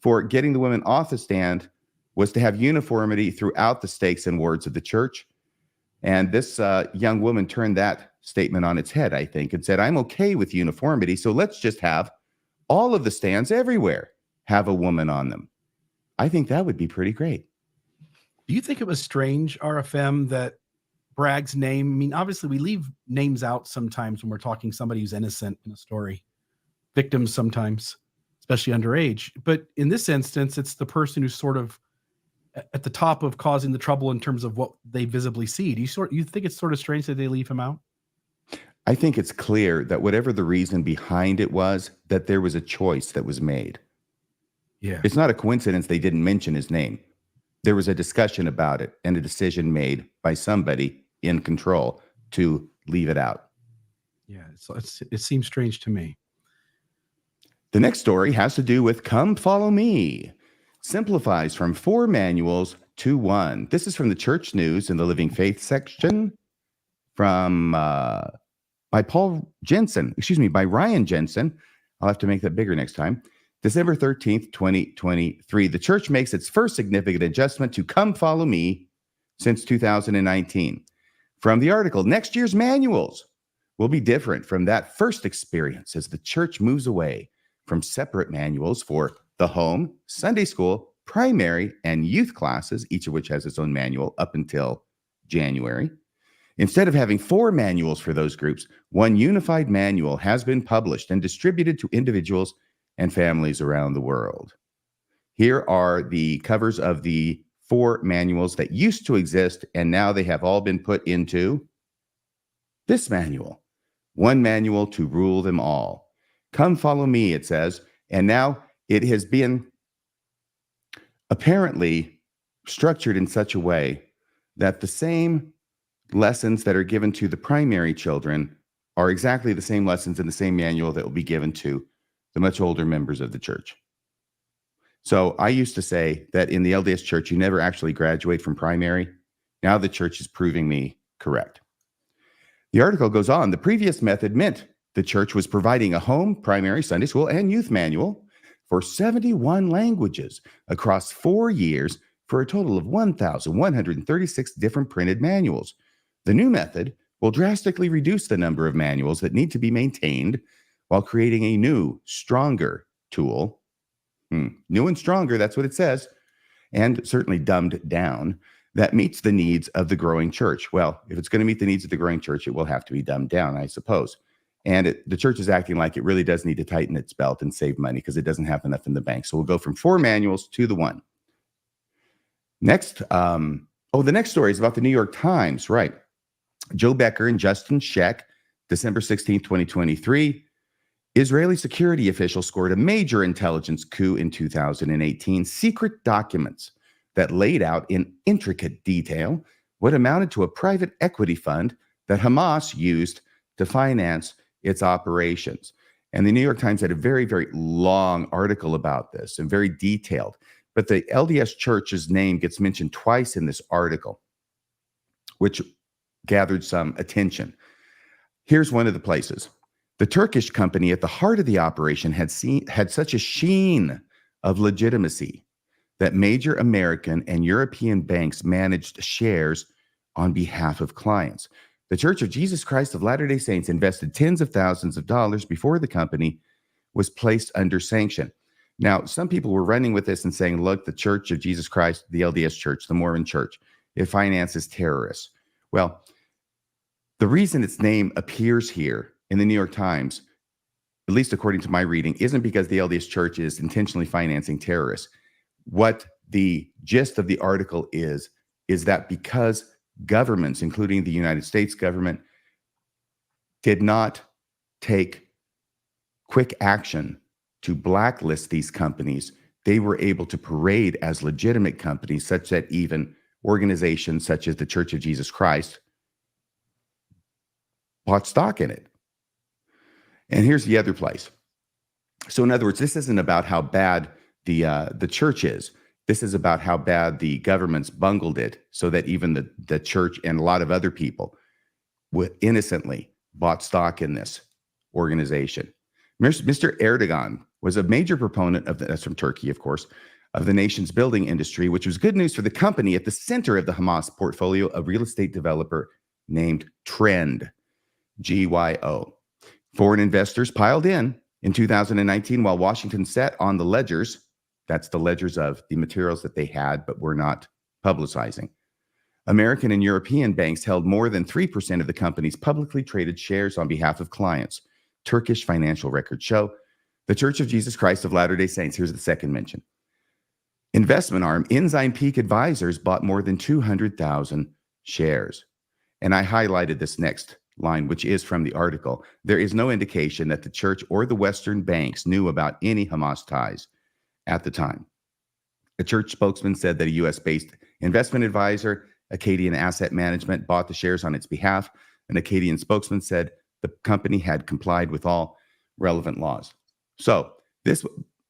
for getting the women off the stand, was to have uniformity throughout the stakes and wards of the church. And this young woman turned that statement on its head, I think, and said, "I'm okay with uniformity, so let's just have all of the stands everywhere have a woman on them." I think that would be pretty great. Do you think it was strange, RFM, that Bragg's name, I mean, obviously we leave names out sometimes when we're talking somebody who's innocent in a story, victims sometimes, especially underage. But in this instance, it's the person who's sort of at the top of causing the trouble in terms of what they visibly see. Do you think it's sort of strange that they leave him out? I think it's clear that whatever the reason behind it was, that there was a choice that was made. Yeah. It's not a coincidence they didn't mention his name. There was a discussion about it and a decision made by somebody in control to leave it out. Yeah. It seems strange to me. The next story has to do with Come Follow Me. Simplifies from 4 manuals to 1. This is from the Church News in the Living Faith section from by Ryan Jensen. I'll have to make that bigger next time. December 13th, 2023. The church makes its first significant adjustment to Come Follow Me since 2019. From the article, next year's manuals will be different from that first experience as the church moves away from separate manuals for the home, Sunday school, primary, and youth classes, each of which has its own manual up until January. Instead of having 4 manuals for those groups, one unified manual has been published and distributed to individuals and families around the world. Here are the covers of the 4 manuals that used to exist, and now they have all been put into this manual. One manual to rule them all. Come follow me, it says. And now it has been apparently structured in such a way that the same lessons that are given to the primary children are exactly the same lessons in the same manual that will be given to the much older members of the church. So I used to say that in the LDS Church, you never actually graduate from primary. Now the church is proving me correct. The article goes on. The previous method meant the church was providing a home, primary, Sunday school, and youth manual for 71 languages across 4 years for a total of 1,136 different printed manuals. The new method will drastically reduce the number of manuals that need to be maintained while creating a new, stronger tool. New and stronger, that's what it says, and certainly dumbed down, that meets the needs of the growing church. Well, if it's going to meet the needs of the growing church, it will have to be dumbed down, I suppose. And the church is acting like it really does need to tighten its belt and save money because it doesn't have enough in the bank. So we'll go from 4 manuals to the 1. Next, the next story is about the New York Times, right? Joe Becker and Justin Sheck, December 16th, 2023. Israeli security officials scored a major intelligence coup in 2018. Secret documents that laid out in intricate detail what amounted to a private equity fund that Hamas used to finance its operations. And the New York Times had a very, very long article about this and very detailed. But the LDS Church's name gets mentioned twice in this article, which gathered some attention. Here's one of the places. The Turkish company at the heart of the operation had such a sheen of legitimacy that major American and European banks managed shares on behalf of clients. The Church of Jesus Christ of Latter-day Saints invested tens of thousands of dollars before the company was placed under sanction. Now, some people were running with this and saying, look, the Church of Jesus Christ, the LDS Church, the Mormon Church, it finances terrorists. Well, the reason its name appears here in the New York Times, at least according to my reading, isn't because the LDS Church is intentionally financing terrorists. What the gist of the article is that because governments, including the United States government, did not take quick action to blacklist these companies, they were able to parade as legitimate companies, such that even organizations such as the Church of Jesus Christ bought stock in it. And here's the other place. So in other words, this isn't about how bad the church is. This is about how bad the governments bungled it so that even the church and a lot of other people innocently bought stock in this organization. Mr. Erdogan was a major proponent of that's from Turkey, of course, of the nation's building industry, which was good news for the company at the center of the Hamas portfolio, a real estate developer named Trend, GYO. Foreign investors piled in 2019 while Washington sat on the ledgers. That's the ledgers of the materials that they had, but were not publicizing. American and European banks held more than 3% of the company's publicly traded shares on behalf of clients. Turkish financial records show. The Church of Jesus Christ of Latter-day Saints, here's the second mention. Investment arm Ensign Peak Advisors bought more than 200,000 shares. And I highlighted this next line, which is from the article, there is no indication that the church or the Western banks knew about any Hamas ties at the time. A church spokesman said that a U.S.-based investment advisor, Acadian Asset Management, bought the shares on its behalf. An Acadian spokesman said the company had complied with all relevant laws. So this,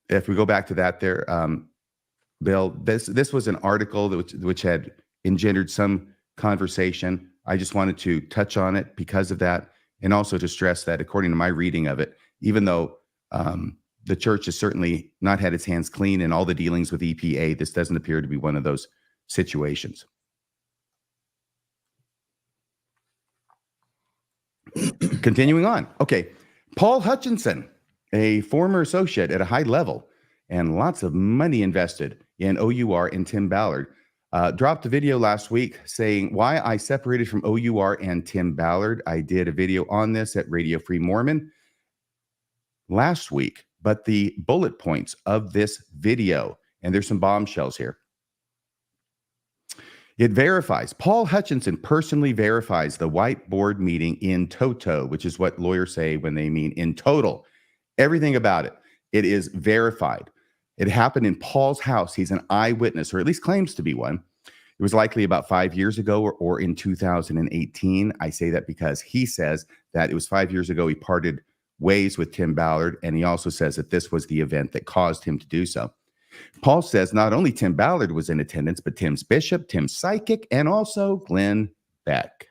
if we go back to that there, Bill, this was an article which had engendered some conversation. I just wanted to touch on it because of that, and also to stress that according to my reading of it, even though the church has certainly not had its hands clean in all the dealings with EPA, this doesn't appear to be one of those situations. Continuing on. Okay. Paul Hutchinson, a former associate at a high level and lots of money invested in OUR and Tim Ballard, dropped a video last week saying why I separated from OUR and Tim Ballard. I did a video on this at Radio Free Mormon last week, but the bullet points of this video, and there's some bombshells here. It verifies, Paul Hutchinson personally verifies the whiteboard meeting in toto, which is what lawyers say when they mean in total. Everything about it. It is verified. It happened in Paul's house. He's an eyewitness, or at least claims to be one. It was likely about 5 years ago or in 2018. I say that because he says that it was 5 years ago he parted ways with Tim Ballard, and he also says that this was the event that caused him to do so. Paul says not only Tim Ballard was in attendance, but Tim's bishop, Tim's psychic, and also Glenn Beck.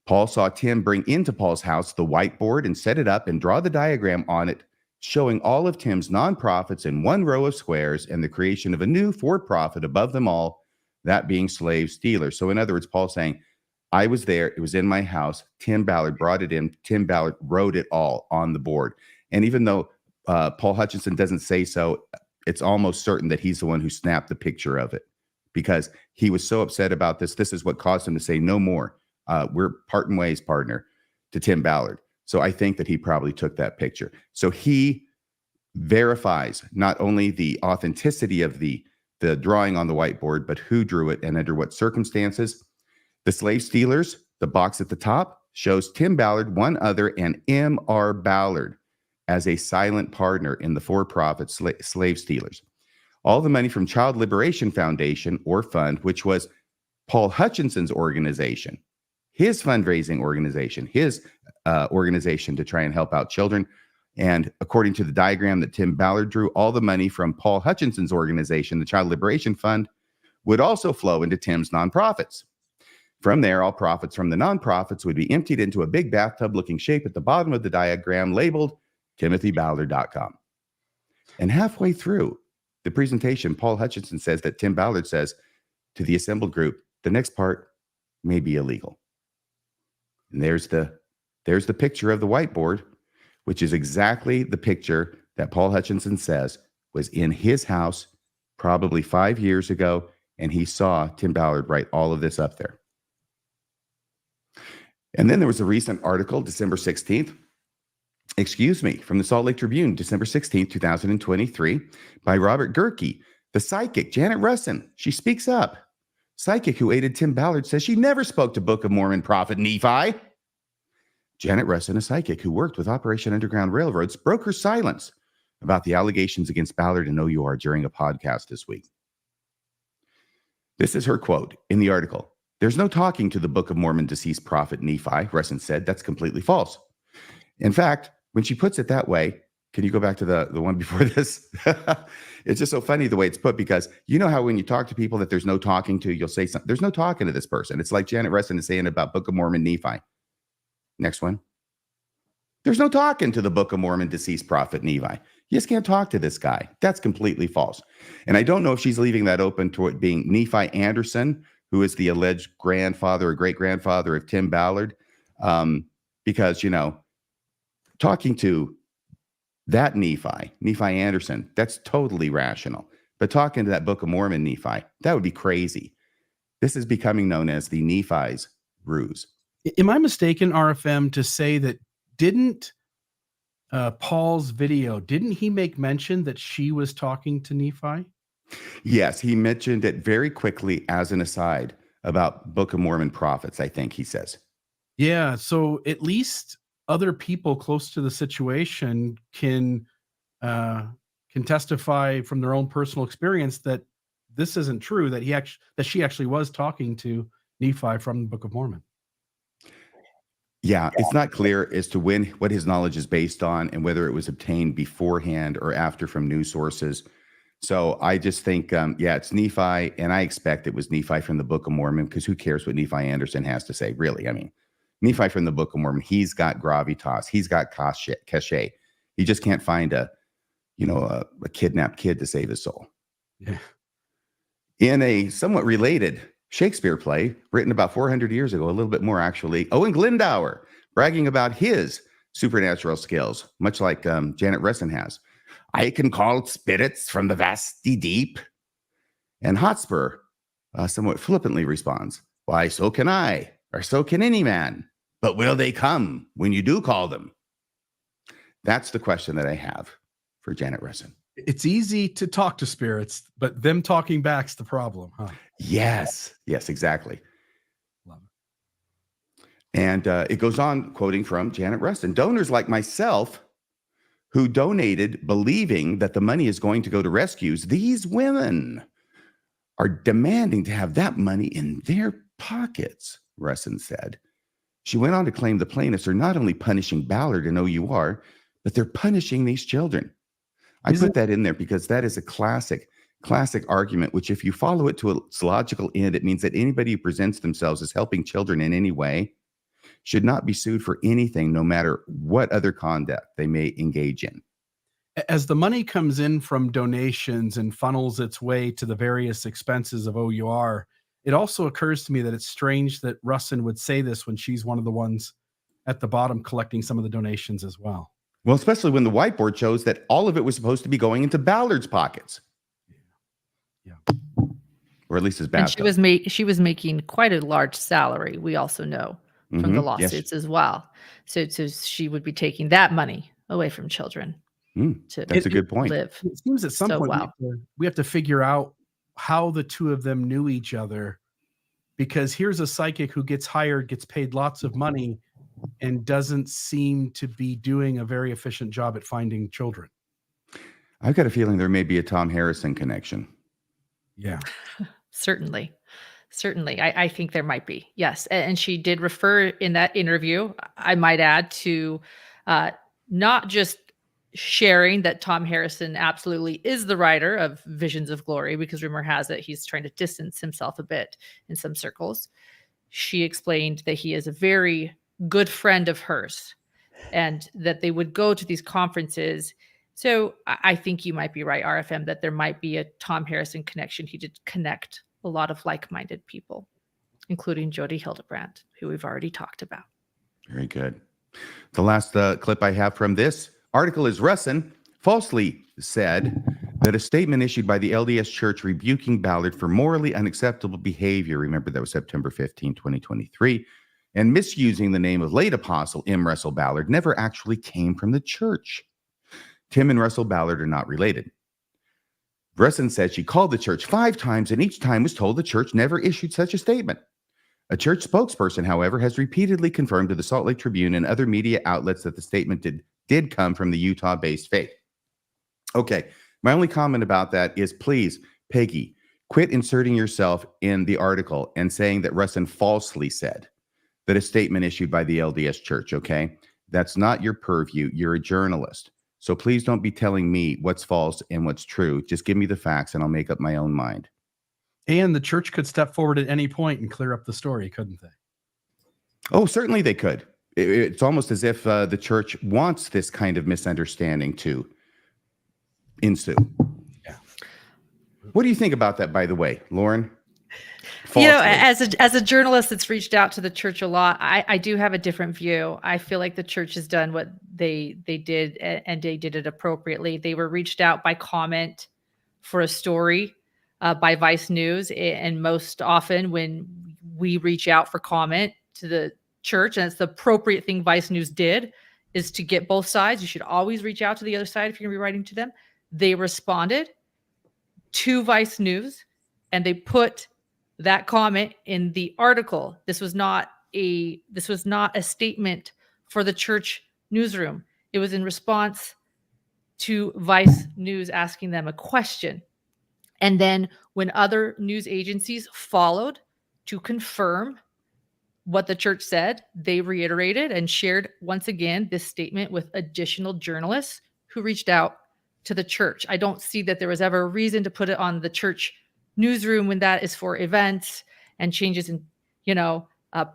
Paul saw Tim bring into Paul's house the whiteboard and set it up and draw the diagram on it, showing all of Tim's nonprofits in one row of squares and the creation of a new for-profit above them all, that being Slave Stealers. So in other words, Paul's saying, I was there, it was in my house, Tim Ballard brought it in, Tim Ballard wrote it all on the board. And even though Paul Hutchinson doesn't say so, it's almost certain that he's the one who snapped the picture of it, because he was so upset about this. This is what caused him to say, no more. We're parting ways, partner, to Tim Ballard. So I think that he probably took that picture. So he verifies not only the authenticity of the drawing on the whiteboard, but who drew it and under what circumstances. The Slave Stealers, the box at the top, shows Tim Ballard, one other, and M.R. Ballard as a silent partner in the for-profit Slave Stealers. All the money from Child Liberation Foundation, or fund, which was Paul Hutchinson's organization, his fundraising organization, his organization to try and help out children. And according to the diagram that Tim Ballard drew, all the money from Paul Hutchinson's organization, the Child Liberation Fund, would also flow into Tim's nonprofits. From there, all profits from the nonprofits would be emptied into a big bathtub-looking shape at the bottom of the diagram labeled TimothyBallard.com. And halfway through the presentation, Paul Hutchinson says that Tim Ballard says to the assembled group, the next part may be illegal. And there's the picture of the whiteboard, which is exactly the picture that Paul Hutchinson says was in his house probably 5 years ago, and he saw Tim Ballard write all of this up there. And then there was a recent article, December 16th, from the Salt Lake Tribune, December 16th, 2023, by Robert Gerke, the psychic, Janet Russin. She speaks up. Psychic who aided Tim Ballard says she never spoke to Book of Mormon prophet Nephi. Janet Russin, a psychic who worked with Operation Underground Railroads, broke her silence about the allegations against Ballard and OUR during a podcast this week. This is her quote in the article. There's no talking to the Book of Mormon deceased prophet Nephi, Russin said. That's completely false. In fact, when she puts it that way, can you go back to the one before this? It's just so funny the way it's put, because you know how when you talk to people that there's no talking to, you'll say something. There's no talking to this person. It's like Janet Russin is saying about Book of Mormon Nephi. Next one. There's no talking to the Book of Mormon deceased prophet Nephi. You just can't talk to this guy. That's completely false. And I don't know if she's leaving that open to it being Nephi Anderson, who is the alleged grandfather or great-grandfather of Tim Ballard, because, you know, talking to that Nephi Anderson, that's totally rational. But talking to that Book of Mormon Nephi, that would be crazy. This is becoming known as the Nephi's ruse. Am I mistaken, RFM, to say that didn't Paul's video, didn't he make mention that she was talking to Nephi? Yes, he mentioned it very quickly as an aside about Book of Mormon prophets, I think he says. Yeah, so at least other people close to the situation can testify from their own personal experience that this isn't true, that she actually was talking to Nephi from the Book of Mormon. Yeah, it's not clear as to what his knowledge is based on and whether it was obtained beforehand or after from news sources. So I just think, it's Nephi, and I expect it was Nephi from the Book of Mormon, because who cares what Nephi Anderson has to say, really? I mean, Nephi from the Book of Mormon, he's got gravitas, he's got cachet. He just can't find a kidnapped kid to save his soul. Yeah. In a somewhat related Shakespeare play written about 400 years ago, a little bit more actually, Owen Glendower bragging about his supernatural skills, much like Janet Resson has. I can call spirits from the vasty deep. And Hotspur somewhat flippantly responds, why, so can I, or so can any man. But will they come when you do call them? That's the question that I have for Janet Resson. It's easy to talk to spirits, but them talking back's the problem, huh? Yes, exactly. Love it. And it goes on quoting from Janet Resson. Donors like myself who donated believing that the money is going to go to rescues, these women are demanding to have that money in their pockets, Resson said. She went on to claim the plaintiffs are not only punishing Ballard and OUR, but they're punishing these children. I put that in there because that is a classic argument, which if you follow it to its logical end, it means that anybody who presents themselves as helping children in any way should not be sued for anything, no matter what other conduct they may engage in. As the money comes in from donations and funnels its way to the various expenses of OUR, it also occurs to me that it's strange that Resson would say this when she's one of the ones at the bottom collecting some of the donations as well. Well, especially when the whiteboard shows that all of it was supposed to be going into Ballard's pockets. Yeah. Or at least his And bathtub. she was making quite a large salary, we also know, from the lawsuits as well. So she would be taking that money away from children. That's a good point. Live it seems at some point we have to figure out how the two of them knew each other, because here's a psychic who gets hired, gets paid lots of money, and doesn't seem to be doing a very efficient job at finding children. I've got a feeling there may be a Tom Harrison connection. Yeah. Certainly. I think there might be. Yes. And she did refer in that interview, I might add, to not just sharing that Tom Harrison absolutely is the writer of Visions of Glory, because rumor has it he's trying to distance himself a bit in some circles. She explained that he is a very good friend of hers and that they would go to these conferences. So I think you might be right, RFM, that there might be a Tom Harrison connection. He did connect a lot of like-minded people, including Jodi Hildebrandt, who we've already talked about. Very good. The last clip I have from this article is Resson falsely said that a statement issued by the LDS Church rebuking Ballard for morally unacceptable behavior, remember that was September 15, 2023, and misusing the name of late apostle M. Russell Ballard never actually came from the church. Tim and Russell Ballard are not related. Resson said she called the church 5 times and each time was told the church never issued such a statement. A church spokesperson, however, has repeatedly confirmed to the Salt Lake Tribune and other media outlets that the statement did come from the Utah-based faith. Okay, my only comment about that is, please, Peggy, quit inserting yourself in the article and saying that Resson falsely said that a statement issued by the LDS Church, okay? That's not your purview. You're a journalist. So please don't be telling me what's false and what's true. Just give me the facts and I'll make up my own mind. And the church could step forward at any point and clear up the story, couldn't they? Oh, certainly they could. It's almost as if the church wants this kind of misunderstanding to ensue. Yeah. What do you think about that, by the way, Lauren? Falsely. You know, as a journalist that's reached out to the church a lot, I do have a different view. I feel like the church has done what they did, and they did it appropriately. They were reached out by comment for a story by Vice News, and most often when we reach out for comment to the church, and it's the appropriate thing Vice News did, is to get both sides. You should always reach out to the other side if you're going to be writing to them. They responded to Vice News, and they put that comment in the article. This was not a statement for the church newsroom. It was in response to Vice News asking them a question. And then when other news agencies followed to confirm what the church said, they reiterated and shared once again this statement with additional journalists who reached out to the church. I don't see that there was ever a reason to put it on the church newsroom when that is for events and changes in,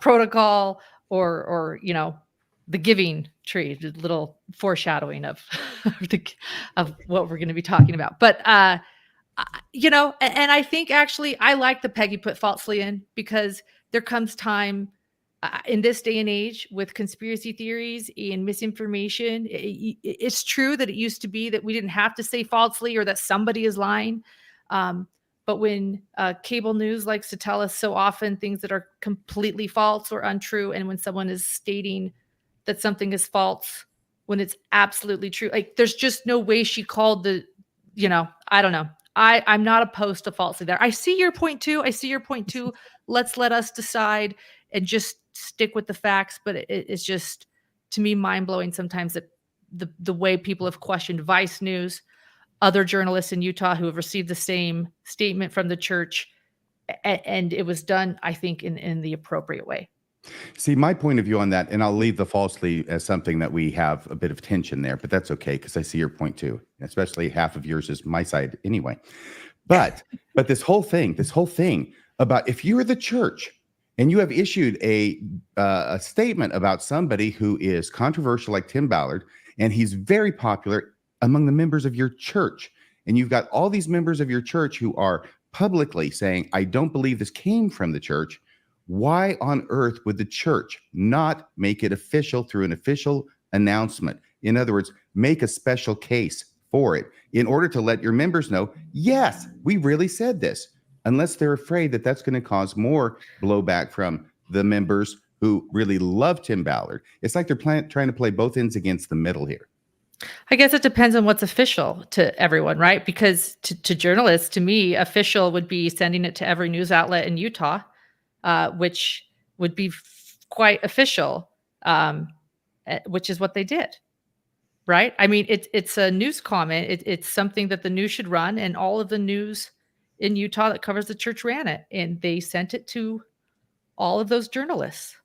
protocol or the giving tree, the little foreshadowing of of what we're going to be talking about. But and I think actually I like the Peggy put falsely in, because there comes time in this day and age with conspiracy theories and misinformation. It's true that it used to be that we didn't have to say falsely or that somebody is lying. But when cable news likes to tell us so often things that are completely false or untrue, and when someone is stating that something is false when it's absolutely true, like there's just no way she called I don't know. I'm not opposed to falsely there. I see your point too. Let's let us decide and just stick with the facts. But it's just, to me, mind-blowing sometimes that the way people have questioned Vice News, other journalists in Utah who have received the same statement from the church, and it was done, I think, in the appropriate way. See, my point of view on that, and I'll leave the falsely as something that we have a bit of tension there, but that's okay, because I see your point too, especially half of yours is my side anyway. But this whole thing about if you are the church and you have issued a statement about somebody who is controversial like Tim Ballard, and he's very popular among the members of your church, and you've got all these members of your church who are publicly saying, I don't believe this came from the church, why on earth would the church not make it official through an official announcement? In other words, make a special case for it in order to let your members know, yes, we really said this, unless they're afraid that that's going to cause more blowback from the members who really love Tim Ballard. It's like they're trying to play both ends against the middle here. I guess it depends on what's official to everyone, right? Because to journalists, to me, official would be sending it to every news outlet in Utah, which would be quite official, which is what they did, right? I mean, it's a news comment. It's something that the news should run, and all of the news in Utah that covers the church ran it, and they sent it to all of those journalists.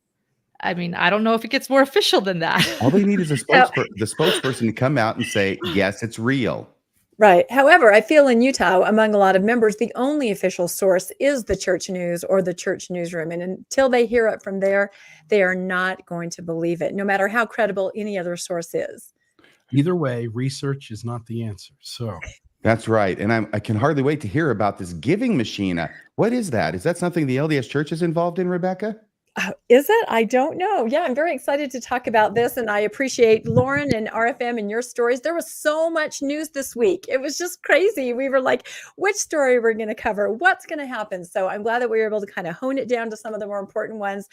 I mean, I don't know if it gets more official than that. All they need is the spokesperson to come out and say, yes, it's real. Right. However, I feel in Utah, among a lot of members, the only official source is the church news or the church newsroom. And until they hear it from there, they are not going to believe it, no matter how credible any other source is. Either way, research is not the answer. So that's right. And I can hardly wait to hear about this giving machine. What is that? Is that something the LDS Church is involved in, Rebecca? Is it? I don't know. Yeah, I'm very excited to talk about this. And I appreciate Lauren and RFM and your stories. There was so much news this week. It was just crazy. We were like, which story we're going to cover? What's going to happen? So I'm glad that we were able to kind of hone it down to some of the more important ones.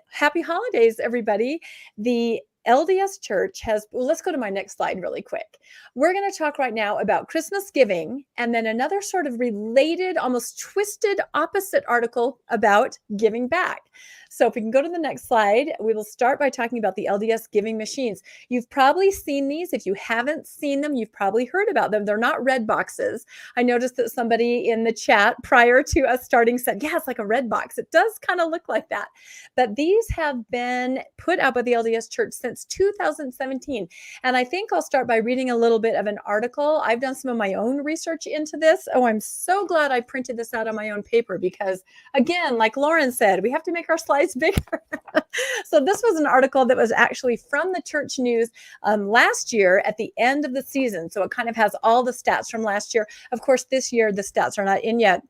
Happy holidays, everybody. The LDS Church has, well, let's go to my next slide really quick. We're going to talk right now about Christmas giving, and then another sort of related, almost twisted opposite article about giving back. So if we can go to the next slide, we will start by talking about the LDS giving machines. You've probably seen these. If you haven't seen them, you've probably heard about them. They're not red boxes. I noticed that somebody in the chat prior to us starting said, yeah, it's like a red box. It does kind of look like that. But these have been put up by the LDS Church since 2017. And I think I'll start by reading a little bit of an article. I've done some of my own research into this. Oh, I'm so glad I printed this out on my own paper because, again, like Lauren said, we have to make our slides bigger. So this was an article that was actually from the Church News last year at the end of the season. So it kind of has all the stats from last year. Of course, this year, the stats are not in yet.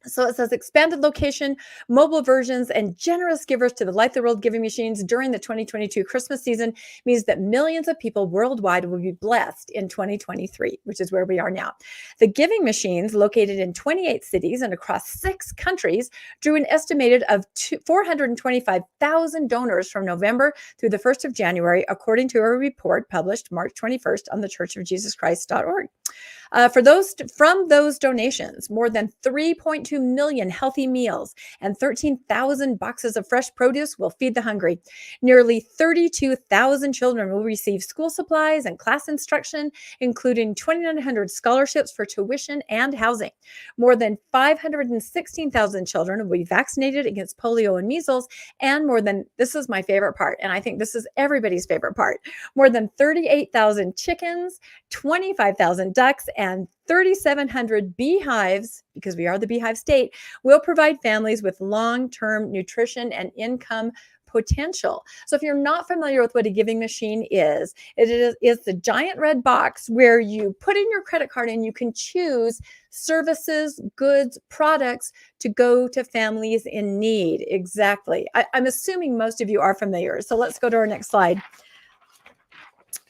So it says expanded location, mobile versions, and generous givers to the Light the World giving machines during the 2022 Christmas season means that millions of people worldwide will be blessed in 2023, which is where we are now. The giving machines, located in 28 cities and across 6 countries, drew an estimated of 425,000 donors from November through the 1st of January, according to a report published March 21st on the churchofjesuschrist.org. From those donations, more than 3.2 million healthy meals and 13,000 boxes of fresh produce will feed the hungry. Nearly 32,000 children will receive school supplies and class instruction, including 2,900 scholarships for tuition and housing. More than 516,000 children will be vaccinated against polio and measles, and this is my favorite part, and I think this is everybody's favorite part, more than 38,000 chickens, 25,000 ducks, and 3,700 beehives, because we are the beehive state, will provide families with long-term nutrition and income potential. So if you're not familiar with what a giving machine is, it's the giant red box where you put in your credit card and you can choose services, goods, products to go to families in need. Exactly. I'm assuming most of you are familiar. So let's go to our next slide.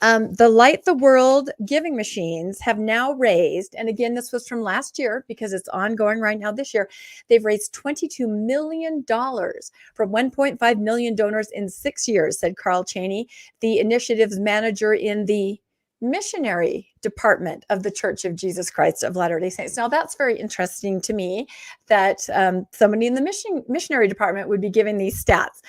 The Light the World giving machines have now raised, and again, this was from last year because it's ongoing right now this year, they've raised $22 million from 1.5 million donors in 6 years, said Carl Cheney, the initiative's manager in the missionary department of the Church of Jesus Christ of Latter-day Saints. Now, that's very interesting to me that somebody in the missionary department would be giving these stats.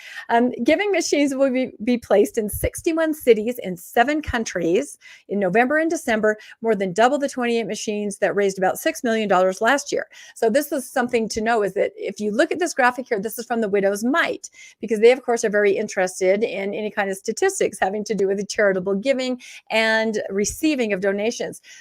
Giving machines will be placed in 61 cities in 7 countries in November and December, more than double the 28 machines that raised about $6 million last year. So this is something to know, is that if you look at this graphic here, this is from the Widow's Mite, because they, of course, are very interested in any kind of statistics having to do with the charitable giving and receiving of donations.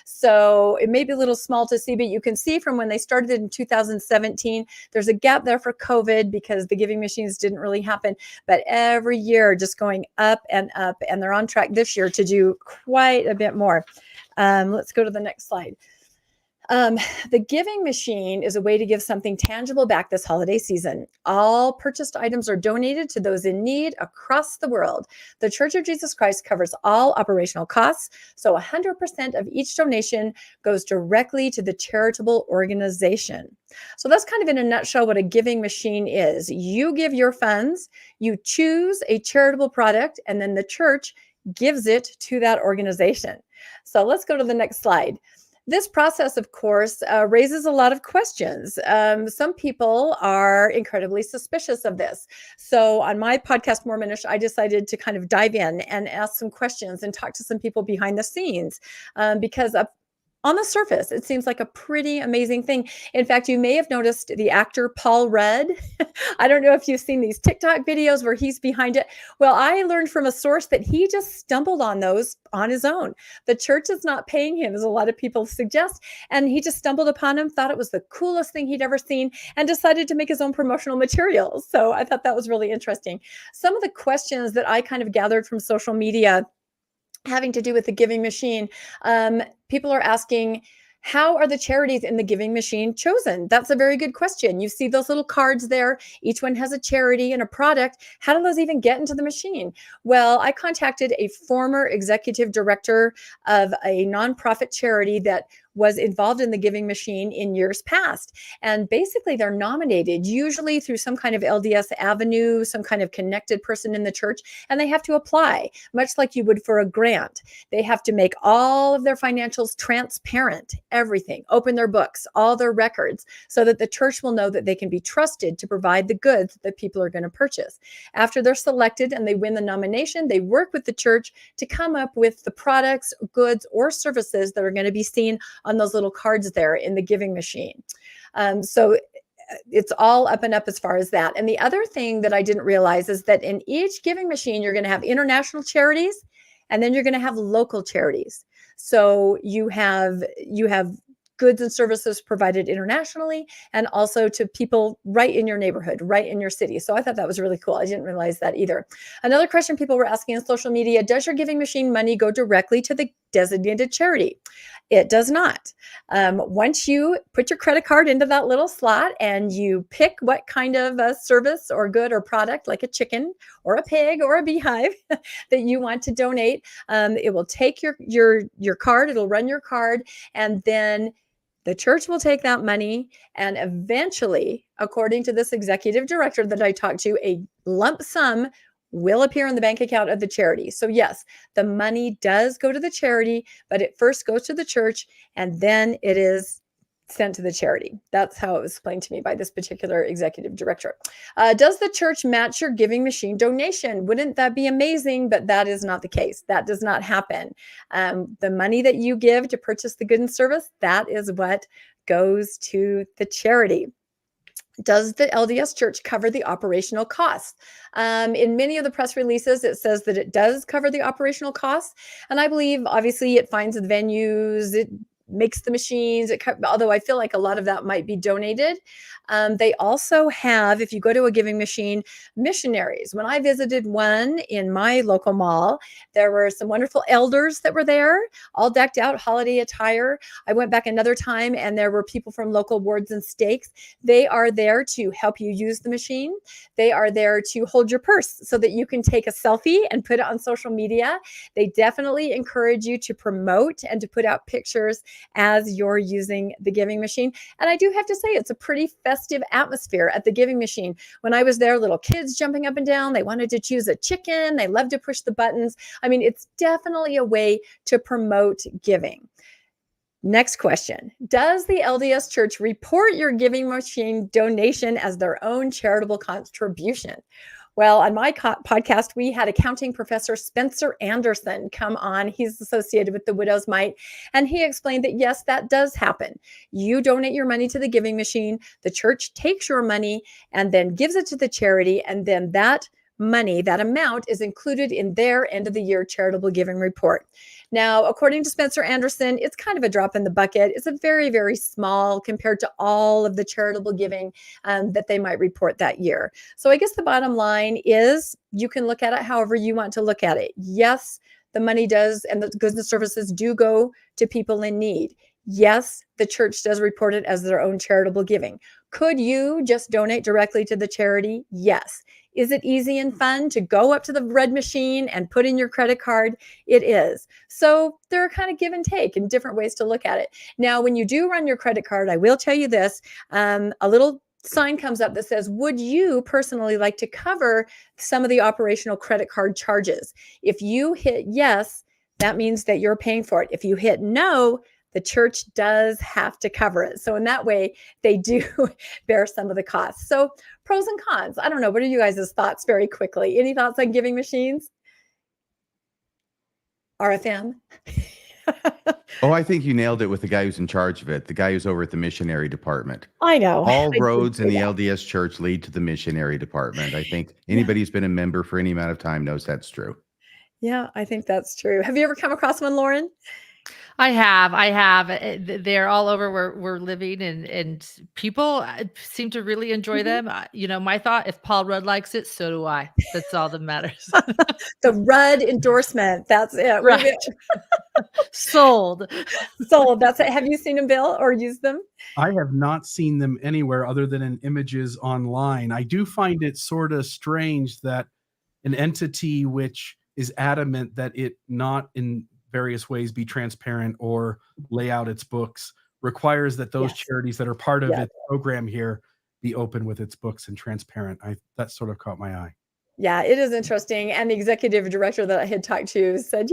So it may be a little small to see, but you can see from when they started in 2017, there's a gap there for COVID because the giving machines didn't really happen. But every year just going up, and they're on track this year to do quite a bit more. Let's go to the next slide. The giving machine is a way to give something tangible back this holiday season. All purchased items are donated to those in need across the world. The Church of Jesus Christ covers all operational costs, so 100% of each donation goes directly to the charitable organization. So that's kind of in a nutshell what a giving machine is. You give your funds, you choose a charitable product, and then the church gives it to that organization. So let's go to the next slide. This process, of course, raises a lot of questions. Some people are incredibly suspicious of this. So on my podcast, Mormonish, I decided to kind of dive in and ask some questions and talk to some people behind the scenes because on the surface, it seems like a pretty amazing thing. In fact, you may have noticed the actor Paul Rudd. I don't know if you've seen these TikTok videos where he's behind it. Well, I learned from a source that he just stumbled on those on his own. The church is not paying him, as a lot of people suggest, and he just stumbled upon him, thought it was the coolest thing he'd ever seen, and decided to make his own promotional materials. So I thought that was really interesting. Some of the questions that I kind of gathered from social media having to do with the giving machine, people are asking, how are the charities in the giving machine chosen? That's a very good question. You see those little cards there. Each one has a charity and a product. How do those even get into the machine? Well, I contacted a former executive director of a nonprofit charity that was involved in the giving machine in years past. And basically they're nominated usually through some kind of LDS avenue, some kind of connected person in the church, and they have to apply, much like you would for a grant. They have to make all of their financials transparent, everything, open their books, all their records, so that the church will know that they can be trusted to provide the goods that people are going to purchase. After they're selected and they win the nomination, they work with the church to come up with the products, goods, or services that are going to be seen on those little cards there in the giving machine. So it's all up and up as far as that. And the other thing that I didn't realize is that in each giving machine, you're going to have international charities, and then you're going to have local charities. So you have goods and services provided internationally and also to people right in your neighborhood, right in your city. So I thought that was really cool. I didn't realize that either. Another question people were asking on social media, does your giving machine money go directly to the designated charity? It does not. Once you put your credit card into that little slot and you pick what kind of a service or good or product, like a chicken or a pig or a beehive that you want to donate, it will take your card, it'll run your card, and then the church will take that money and eventually, according to this executive director that I talked to, a lump sum will appear in the bank account of the charity. So yes, the money does go to the charity, but it first goes to the church and then it is sent to the charity. That's how it was explained to me by this particular executive director. Does the church match your giving machine donation? Wouldn't that be amazing? But that is not the case. That does not happen. The money that you give to purchase the good and service, that is what goes to the charity. Does the LDS Church cover the operational costs? In many of the press releases, it says that it does cover the operational costs. And I believe, obviously, it finds the venues, it makes the machines, although I feel like a lot of that might be donated. They also have, if you go to a giving machine, missionaries. When I visited one in my local mall, there were some wonderful elders that were there, all decked out, holiday attire. I went back another time and there were people from local wards and stakes. They are there to help you use the machine. They are there to hold your purse so that you can take a selfie and put it on social media. They definitely encourage you to promote and to put out pictures as you're using the giving machine. And I do have to say, it's a pretty festive atmosphere at the giving machine. When I was there, little kids jumping up and down, they wanted to choose a chicken. They love to push the buttons. I mean, it's definitely a way to promote giving. Next question. Does the LDS Church report your giving machine donation as their own charitable contribution? Well, on my podcast, we had accounting professor Spencer Anderson come on. He's associated with the Widow's Mite. And he explained that, yes, that does happen. You donate your money to the giving machine. The church takes your money and then gives it to the charity. And then that money, that amount is included in their end of the year charitable giving report. Now, according to Spencer Anderson, it's kind of a drop in the bucket. It's a very, very small compared to all of the charitable giving that they might report that year. So I guess the bottom line is you can look at it however you want to look at it. Yes, the money does, and the goods and services do go to people in need. Yes, the church does report it as their own charitable giving. Could you just donate directly to the charity? Yes. Is it easy and fun to go up to the red machine and put in your credit card? It is. So there are kind of give and take and different ways to look at it. Now, when you do run your credit card, I will tell you this, a little sign comes up that says, would you personally like to cover some of the operational credit card charges? If you hit yes, that means that you're paying for it. If you hit no, the church does have to cover it. So in that way, they do bear some of the costs. So pros and cons. I don't know. What are you guys' thoughts very quickly? Any thoughts on giving machines? RFM? Oh, I think you nailed it with the guy who's in charge of it, the guy who's over at the missionary department. I know. All roads in the LDS Church lead to the missionary department. I think anybody who's been a member for any amount of time knows that's true. Yeah, I think that's true. Have you ever come across one, Lauren? I have. They're all over where we're living, and people seem to really enjoy them. My thought: if Paul Rudd likes it, so do I. That's all that matters. The Rudd endorsement. That's it. Right. Sold. Sold. That's it. Have you seen them, Bill, or used them? I have not seen them anywhere other than in images online. I do find it sort of strange that an entity which is adamant that it not in various ways be transparent or lay out its books requires that those charities that are part of its program here be open with its books and transparent. That sort of caught my eye. Yeah, it is interesting. And the executive director that I had talked to said,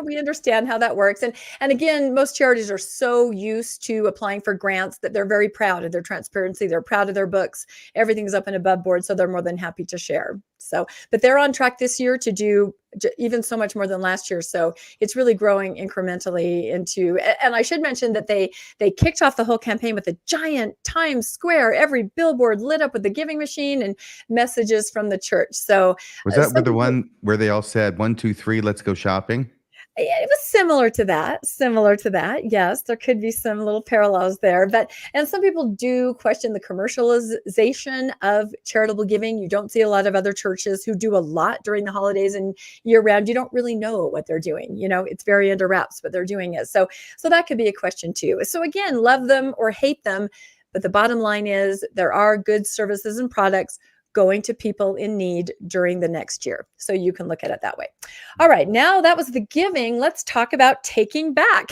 we understand how that works. And again, most charities are so used to applying for grants that they're very proud of their transparency. They're proud of their books. Everything's up and above board. So they're more than happy to share. So, but they're on track this year to do even so much more than last year. So it's really growing incrementally and I should mention that they kicked off the whole campaign with a giant Times Square, every billboard lit up with the giving machine and messages from the church. So was that the one where they all said 1, 2, 3, let's go shopping? It was similar to that. Yes, there could be some little parallels there, and some people do question the commercialization of charitable giving. You don't see a lot of other churches who do a lot during the holidays and year round. You don't really know what they're doing. It's very under wraps, but they're doing it. So that could be a question too. So again, love them or hate them, but the bottom line is there are good services and products going to people in need during the next year. So you can look at it that way. All right, now that was the giving. Let's talk about taking back.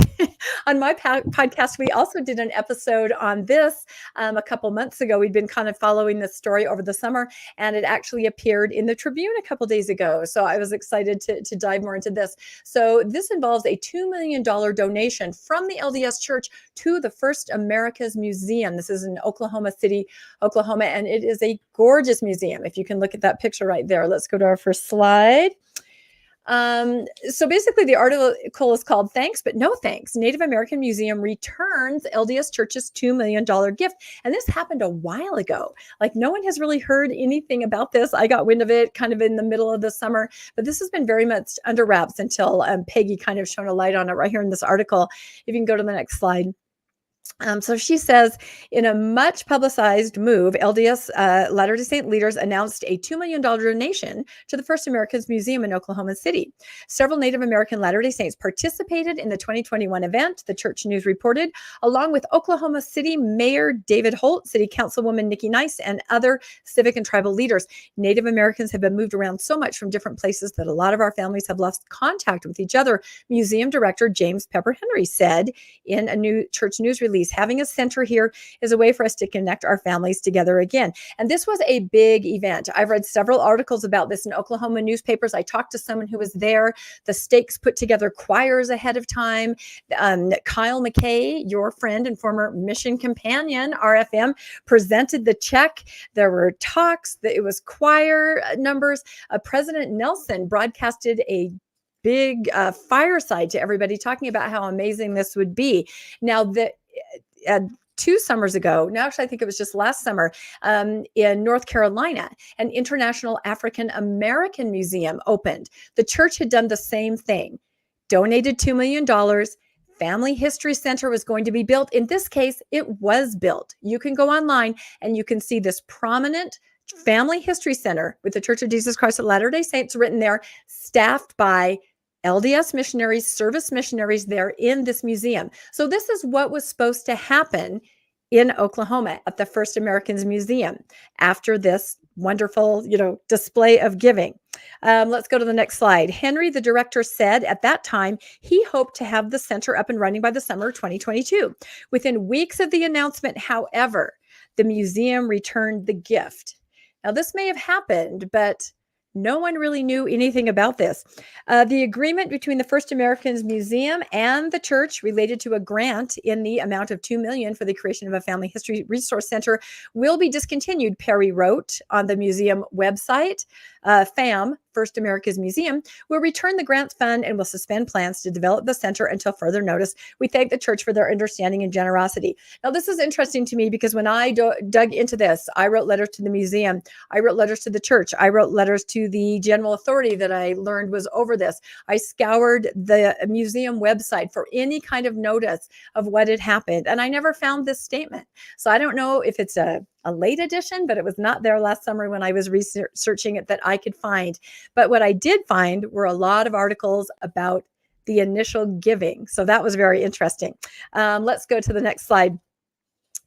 On my podcast, we also did an episode on this a couple months ago. We'd been kind of following this story over the summer, and it actually appeared in the Tribune a couple days ago. So I was excited to dive more into this. So this involves a $2 million donation from the LDS Church to the First Americas Museum. This is in Oklahoma City, Oklahoma, and it is a gorgeous museum. If you can look at that picture right there. Let's go to our first slide. So basically the article is called Thanks, but No Thanks. Native American Museum returns LDS Church's $2 million gift. And this happened a while ago. Like no one has really heard anything about this. I got wind of it kind of in the middle of the summer, but this has been very much under wraps until Peggy kind of shone a light on it right here in this article. If you can go to the next slide. So she says, in a much publicized move, LDS Latter-day Saint leaders announced a $2 million donation to the First Americans Museum in Oklahoma City. Several Native American Latter-day Saints participated in the 2021 event, the Church News reported, along with Oklahoma City Mayor David Holt, City Councilwoman Nikki Nice, and other civic and tribal leaders. Native Americans have been moved around so much from different places that a lot of our families have lost contact with each other, Museum Director James Pepper Henry said in a new Church News release. Having a center here is a way for us to connect our families together again. And this was a big event. I've read several articles about this in Oklahoma newspapers. I talked to someone who was there. The Stakes put together choirs ahead of time. Kyle McKay, your friend and former mission companion, RFM, presented the check. There were talks. It was choir numbers. President Nelson broadcasted a big fireside to everybody talking about how amazing this would be. Now, 2 summers ago, no, actually, I think it was just last summer, in North Carolina, an International African American Museum opened. The church had done the same thing, donated $2 million. Family History Center was going to be built. In this case, it was built. You can go online and you can see this prominent Family History Center with the Church of Jesus Christ of Latter-day Saints written there, staffed by LDS missionaries, service missionaries there in this museum. So this is what was supposed to happen in Oklahoma at the First Americans Museum after this wonderful, display of giving. Let's go to the next slide. Henry, the director, said at that time he hoped to have the center up and running by the summer of 2022. Within weeks of the announcement, however, the museum returned the gift. Now, this may have happened, but no one really knew anything about this. The agreement between the First Americans Museum and the church related to a grant in the amount of $2 million for the creation of a family history resource center will be discontinued, Perry wrote on the museum website. FAM, First Americas Museum, will return the grants fund and will suspend plans to develop the center until further notice. We thank the church for their understanding and generosity. Now, this is interesting to me because when I dug into this, I wrote letters to the museum. I wrote letters to the church. I wrote letters to the general authority that I learned was over this. I scoured the museum website for any kind of notice of what had happened, and I never found this statement. So I don't know if it's a late edition, but it was not there last summer when I was researching it that I could find. But what I did find were a lot of articles about the initial giving. So that was very interesting. Let's go to the next slide.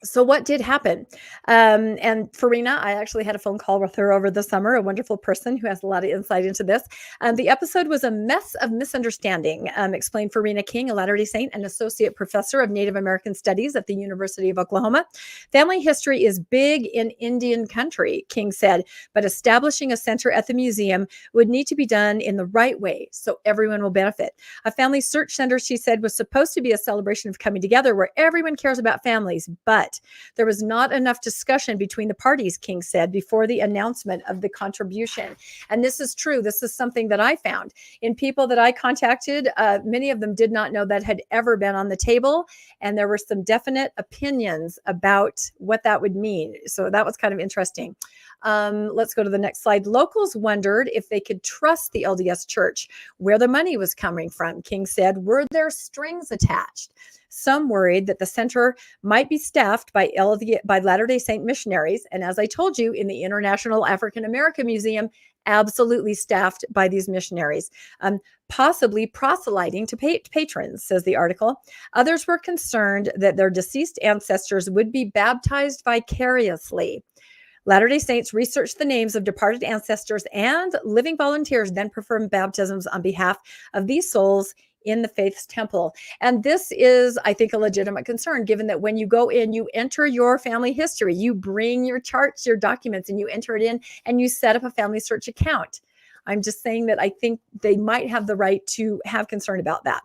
So what did happen? And Farina, I actually had a phone call with her over the summer, a wonderful person who has a lot of insight into this. The episode was a mess of misunderstanding, explained Farina King, a Latter-day Saint and associate professor of Native American Studies at the University of Oklahoma. Family history is big in Indian country, King said, but establishing a center at the museum would need to be done in the right way so everyone will benefit. A family search center, she said, was supposed to be a celebration of coming together where everyone cares about families, but there was not enough discussion between the parties, King said, before the announcement of the contribution. And this is true. This is something that I found in people that I contacted. Many of them did not know that had ever been on the table. And there were some definite opinions about what that would mean. So that was kind of interesting. Let's go to the next slide. Locals wondered if they could trust the LDS Church, where the money was coming from. King said, were there strings attached? Some worried that the center might be staffed by Latter-day Saint missionaries. And as I told you, in the International African American Museum, absolutely staffed by these missionaries, possibly proselyting to patrons, says the article. Others were concerned that their deceased ancestors would be baptized vicariously. Latter-day Saints research the names of departed ancestors and living volunteers, then perform baptisms on behalf of these souls in the faith's temple. And this is, I think, a legitimate concern, given that when you go in, you enter your family history, you bring your charts, your documents, and you enter it in, and you set up a family search account. I'm just saying that I think they might have the right to have concern about that.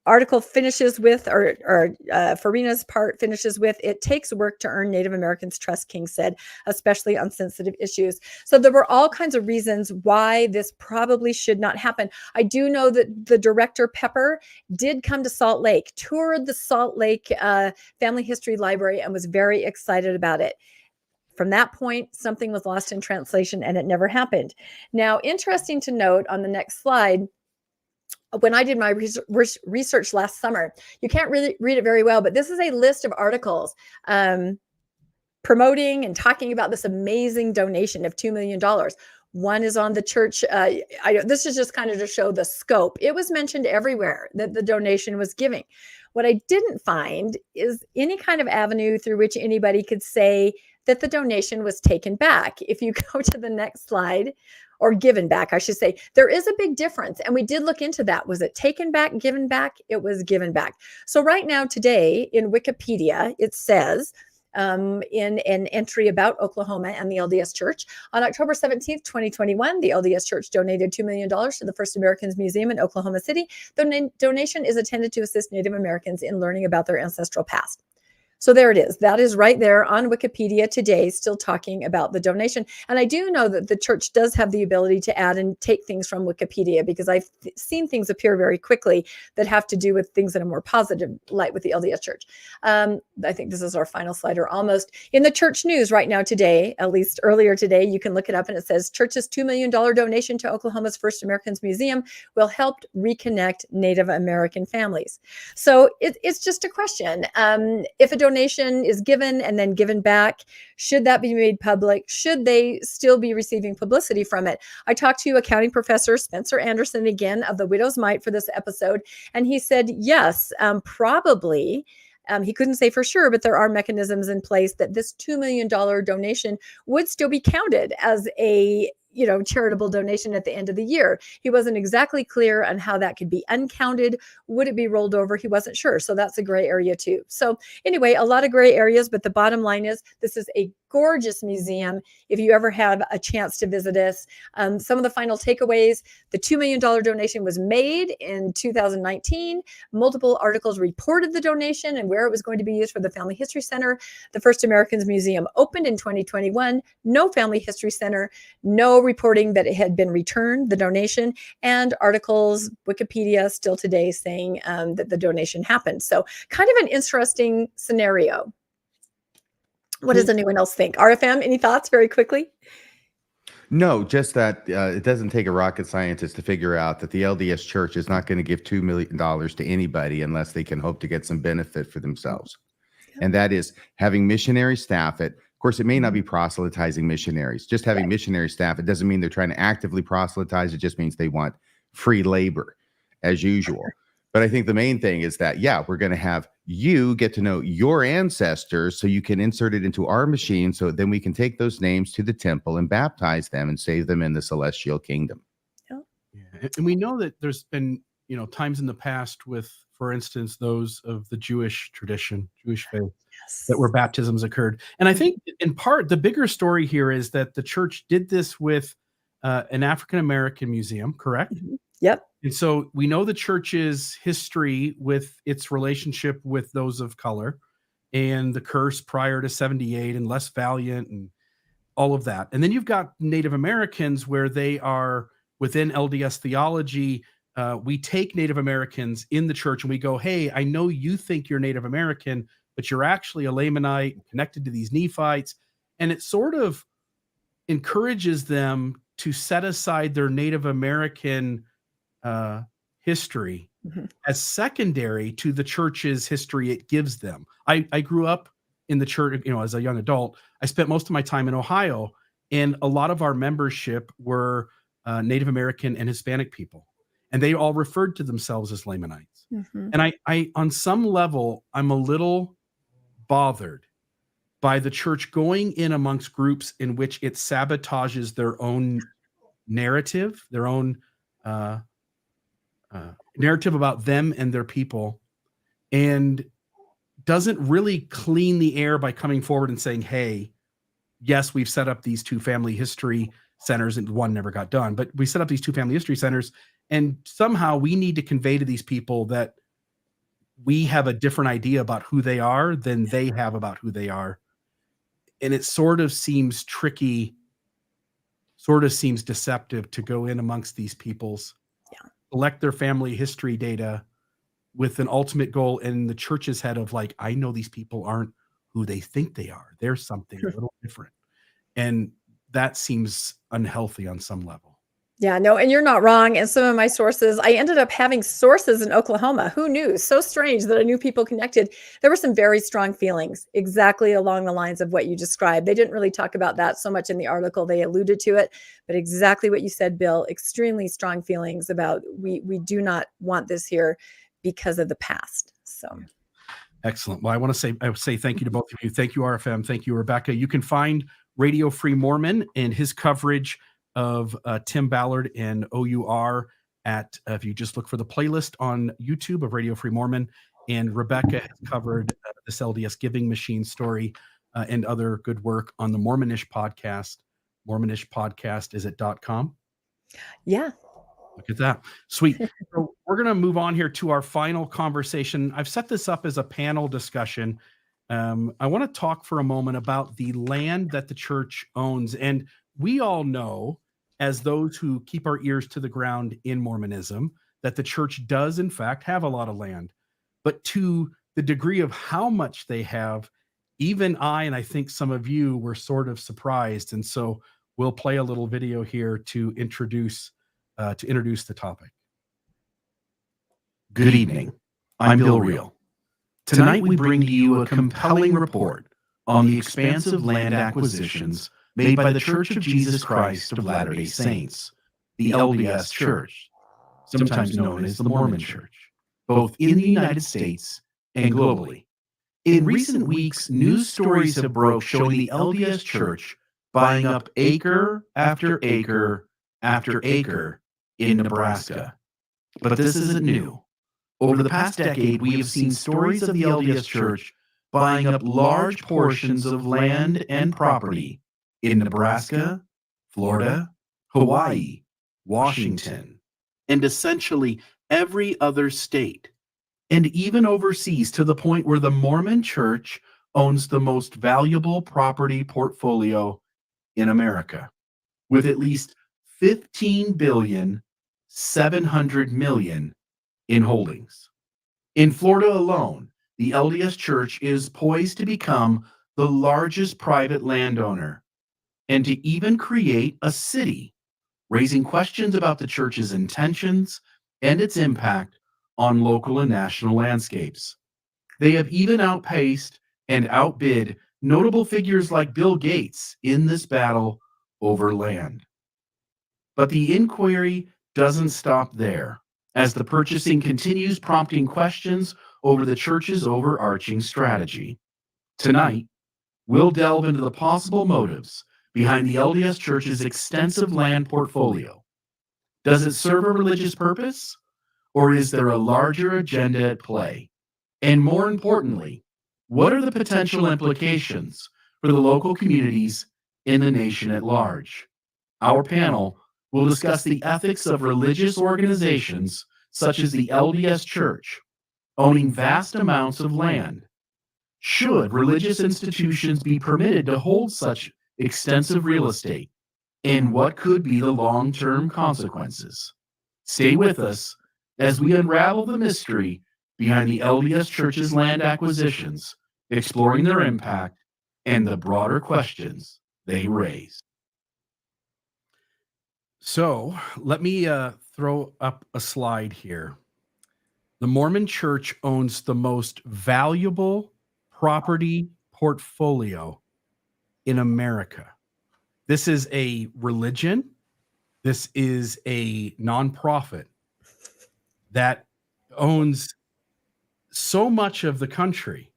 Article finishes with, Farina's part finishes with, it takes work to earn Native Americans trust, King said, especially on sensitive issues. So there were all kinds of reasons why this probably should not happen. I do know that the director, Pepper, did come to Salt Lake, toured the Salt Lake Family History Library, and was very excited about it. From that point, something was lost in translation and it never happened. Now, interesting to note on the next slide, when I did my research last summer, you can't really read it very well, but this is a list of articles promoting and talking about this amazing donation of $2 million. One is on the church. This is just kind of to show the scope. It was mentioned everywhere that the donation was giving. What I didn't find is any kind of avenue through which anybody could say that the donation was taken back. If you go to the next slide, or given back, I should say, there is a big difference. And we did look into that. Was it taken back, given back? It was given back. So right now, today in Wikipedia, it says in an entry about Oklahoma and the LDS Church, on October 17th, 2021, the LDS Church donated $2 million to the First Americans Museum in Oklahoma City. The donation is intended to assist Native Americans in learning about their ancestral past. So there it is. That is right there on Wikipedia today, still talking about the donation. And I do know that the church does have the ability to add and take things from Wikipedia, because I've seen things appear very quickly that have to do with things in a more positive light with the LDS Church. I think this is our final slide, or almost. In the church news right now today, at least earlier today, you can look it up, and it says church's $2 million donation to Oklahoma's First Americans Museum will help reconnect Native American families. So it's just a question. If a donation is given and then given back, should that be made public? Should they still be receiving publicity from it? I talked to accounting professor Spencer Anderson again of the Widow's Mite for this episode, and he said yes, probably. He couldn't say for sure, but there are mechanisms in place that this $2 million donation would still be counted as a charitable donation at the end of the year. He wasn't exactly clear on how that could be uncounted. Would it be rolled over? He wasn't sure. So that's a gray area too. So anyway, a lot of gray areas, but the bottom line is this is a gorgeous museum. If you ever have a chance to visit us, some of the final takeaways: the $2 million donation was made in 2019. Multiple articles reported the donation and where it was going to be used for the Family History Center. The First Americans Museum opened in 2021. No Family History Center, no reporting that it had been returned, the donation, and articles, Wikipedia still today saying that the donation happened. So kind of an interesting scenario. What does anyone else think? RFM, any thoughts very quickly? No, just that it doesn't take a rocket scientist to figure out that the LDS Church is not going to give $2 million to anybody unless they can hope to get some benefit for themselves. Yeah. And that is having missionary staff at, of course, it may not be proselytizing missionaries. Just having missionary staff, it doesn't mean they're trying to actively proselytize. It just means they want free labor as usual. But I think the main thing is that, we're going to have you get to know your ancestors so you can insert it into our machine, so then we can take those names to the temple and baptize them and save them in the celestial kingdom. Yeah. And we know that there's been, times in the past with, for instance, those of the Jewish tradition, Jewish faith, that where baptisms occurred. And I think in part, the bigger story here is that the church did this with an African-American museum, correct? Mm-hmm. Yep. And so we know the church's history with its relationship with those of color and the curse prior to 78 and Less Valiant and all of that. And then you've got Native Americans where they are within LDS theology. We take Native Americans in the church and we go, hey, I know you think you're Native American, but you're actually a Lamanite connected to these Nephites. And it sort of encourages them to set aside their Native American history as secondary to the church's history it gives them. I grew up in the church, as a young adult. I spent most of my time in Ohio, and a lot of our membership were Native American and Hispanic people, and they all referred to themselves as Lamanites. And I on some level, I'm a little bothered by the church going in amongst groups in which it sabotages their own narrative, their own narrative about them and their people, and doesn't really clean the air by coming forward and saying, hey, yes, we've set up these 2 family history centers, and one never got done, but we set up these 2 family history centers, and somehow we need to convey to these people that we have a different idea about who they are than they have about who they are. And it sort of seems tricky, sort of seems deceptive to go in amongst these peoples, collect their family history data with an ultimate goal in the church's head of like, I know these people aren't who they think they are. They're something a little different. And that seems unhealthy on some level. Yeah, no, and you're not wrong. And some of my sources, I ended up having sources in Oklahoma. Who knew? So strange that I knew people connected. There were some very strong feelings exactly along the lines of what you described. They didn't really talk about that so much in the article. They alluded to it, but exactly what you said, Bill, extremely strong feelings about we do not want this here because of the past. So excellent. Well, I would say thank you to both of you. Thank you, RFM. Thank you, Rebecca. You can find Radio Free Mormon and his coverage of Tim Ballard and OUR at, if you just look for the playlist on YouTube of Radio Free Mormon. And Rebecca has covered this LDS Giving Machine story and other good work on the Mormonish podcast. Mormonish podcast is at .com. Yeah. Look at that. Sweet. So we're going to move on here to our final conversation. I've set this up as a panel discussion. I want to talk for a moment about the land that the church owns. And we all know, as those who keep our ears to the ground in Mormonism, that the church does, in fact, have a lot of land. But to the degree of how much they have, even I, and I think some of you, were sort of surprised. And so we'll play a little video here to introduce the topic. Good evening. I'm Bill Reel. Tonight we bring to you a compelling report on the expansive land acquisitions made by the Church of Jesus Christ of Latter-day Saints, the LDS Church, sometimes known as the Mormon Church, both in the United States and globally. In recent weeks, news stories have broke showing the LDS Church buying up acre after acre after acre in Nebraska. But this isn't new. Over the past decade, we have seen stories of the LDS Church buying up large portions of land and property in Nebraska, Florida, Hawaii, Washington, and essentially every other state, and even overseas, to the point where the Mormon Church owns the most valuable property portfolio in America, with at least $15.7 billion in holdings. In Florida alone, the LDS Church is poised to become the largest private landowner, and to even create a city, raising questions about the church's intentions and its impact on local and national landscapes. They have even outpaced and outbid notable figures like Bill Gates in this battle over land. But the inquiry doesn't stop there, as the purchasing continues, prompting questions over the church's overarching strategy. Tonight, we'll delve into the possible motives behind the LDS Church's extensive land portfolio. Does it serve a religious purpose, or is there a larger agenda at play? And more importantly, what are the potential implications for the local communities in the nation at large? Our panel will discuss the ethics of religious organizations such as the LDS Church owning vast amounts of land. Should religious institutions be permitted to hold such extensive real estate, and what could be the long-term consequences? Stay with us as we unravel the mystery behind the LDS Church's land acquisitions, exploring their impact and the broader questions they raise. So let me throw up a slide here. The Mormon Church owns the most valuable property portfolio in America. This is a religion. This is a nonprofit that owns so much of the country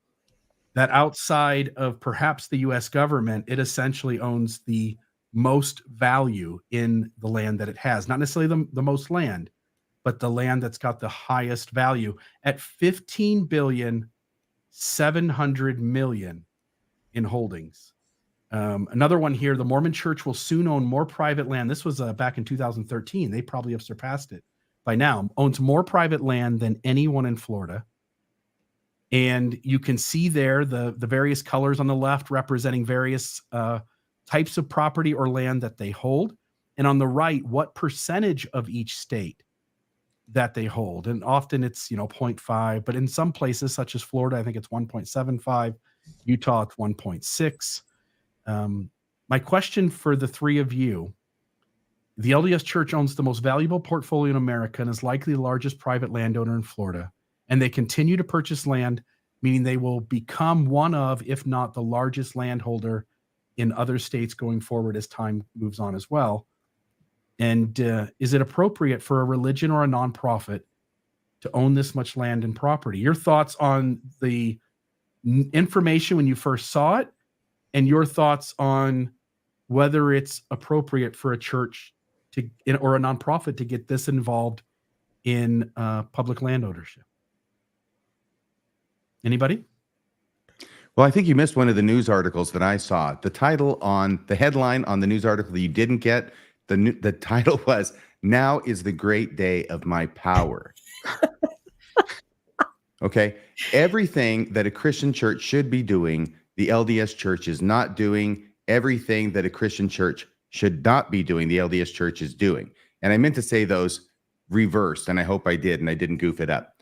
that outside of perhaps the US government, it essentially owns the most value in the land that it has. Not necessarily the most land, but the land that's got the highest value at 15,700,000,000 in holdings. Another one here, the Mormon Church will soon own more private land. This was back in 2013. They probably have surpassed it by now. Owns more private land than anyone in Florida. And you can see there the various colors on the left representing various types of property or land that they hold. And on the right, what percentage of each state that they hold. And often it's, 0.5, but in some places such as Florida, I think it's 1.75, Utah, it's 1.6. My question for the three of you, the LDS Church owns the most valuable portfolio in America and is likely the largest private landowner in Florida. And they continue to purchase land, meaning they will become one of, if not the largest landholder in other states going forward as time moves on as well. And is it appropriate for a religion or a nonprofit to own this much land and property? Your thoughts on the information when you first saw it, and your thoughts on whether it's appropriate for a church or a nonprofit to get this involved in public land ownership. Anybody? Well, I think you missed one of the news articles that I saw. The headline on the news article that you didn't get, the title was, "Now is the great day of my power." Okay. Everything that a Christian church should be doing, the LDS Church is not doing. Everything that a Christian church should not be doing, the LDS Church is doing. And I meant to say those reversed, and I hope I did, and I didn't goof it up.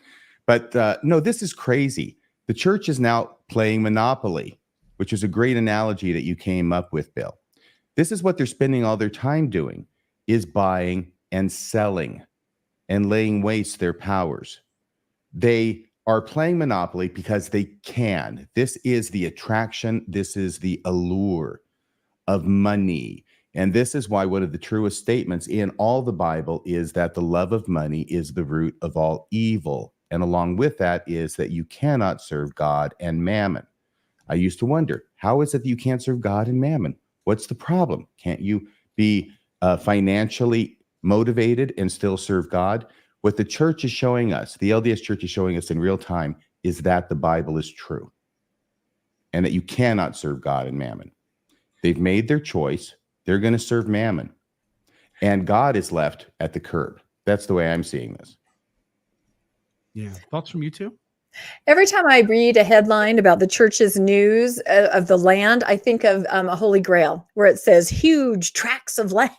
But no, this is crazy. The church is now playing Monopoly, which is a great analogy that you came up with, Bill. This is what they're spending all their time doing, is buying and selling and laying waste their powers. They are playing Monopoly because they can. This is the attraction. This is the allure of money. And this is why one of the truest statements in all the Bible is that the love of money is the root of all evil. And along with that is that you cannot serve God and mammon. I used to wonder, how is it that you can't serve God and mammon? What's the problem? Can't you be financially motivated and still serve God? What the church is showing us, the LDS Church is showing us in real time, is that the Bible is true and that you cannot serve God and mammon. They've made their choice. They're going to serve mammon. And God is left at the curb. That's the way I'm seeing this. Yeah. Thoughts from you two? Every time I read a headline about the church's news of the land, I think of a Holy Grail where it says huge tracts of land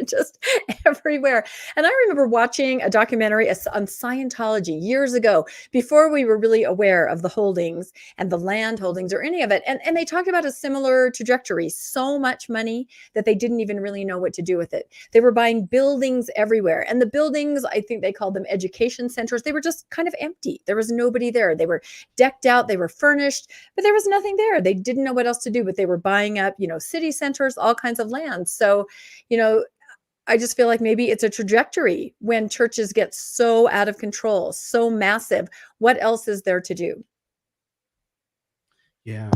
just everywhere. And I remember watching a documentary on Scientology years ago, before we were really aware of the holdings and the land holdings or any of it. And they talked about a similar trajectory, so much money that they didn't even really know what to do with it. They were buying buildings everywhere. And the buildings, I think they called them education centers. They were just kind of empty. There was nobody there. They were decked out, they were furnished, but there was nothing there. They didn't know what else to do, but they were buying up, city centers, all kinds of land. So, I just feel like maybe it's a trajectory when churches get so out of control, so massive. What else is there to do? Yeah.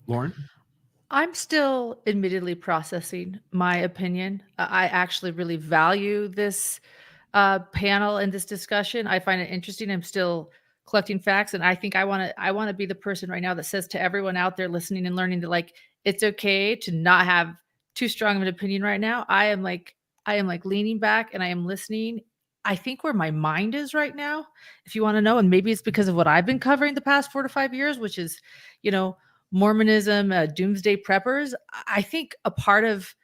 Lauren? I'm still admittedly processing my opinion. I actually really value this panel and this discussion. I find it interesting. I'm still collecting facts, and I think I want to be the person right now that says to everyone out there listening and learning that it's okay to not have too strong of an opinion right now. I am leaning back and I am listening. I think where my mind is right now, if you want to know, and maybe it's because of what I've been covering the past 4 to 5 years, which is, Mormonism, doomsday preppers. I think a part of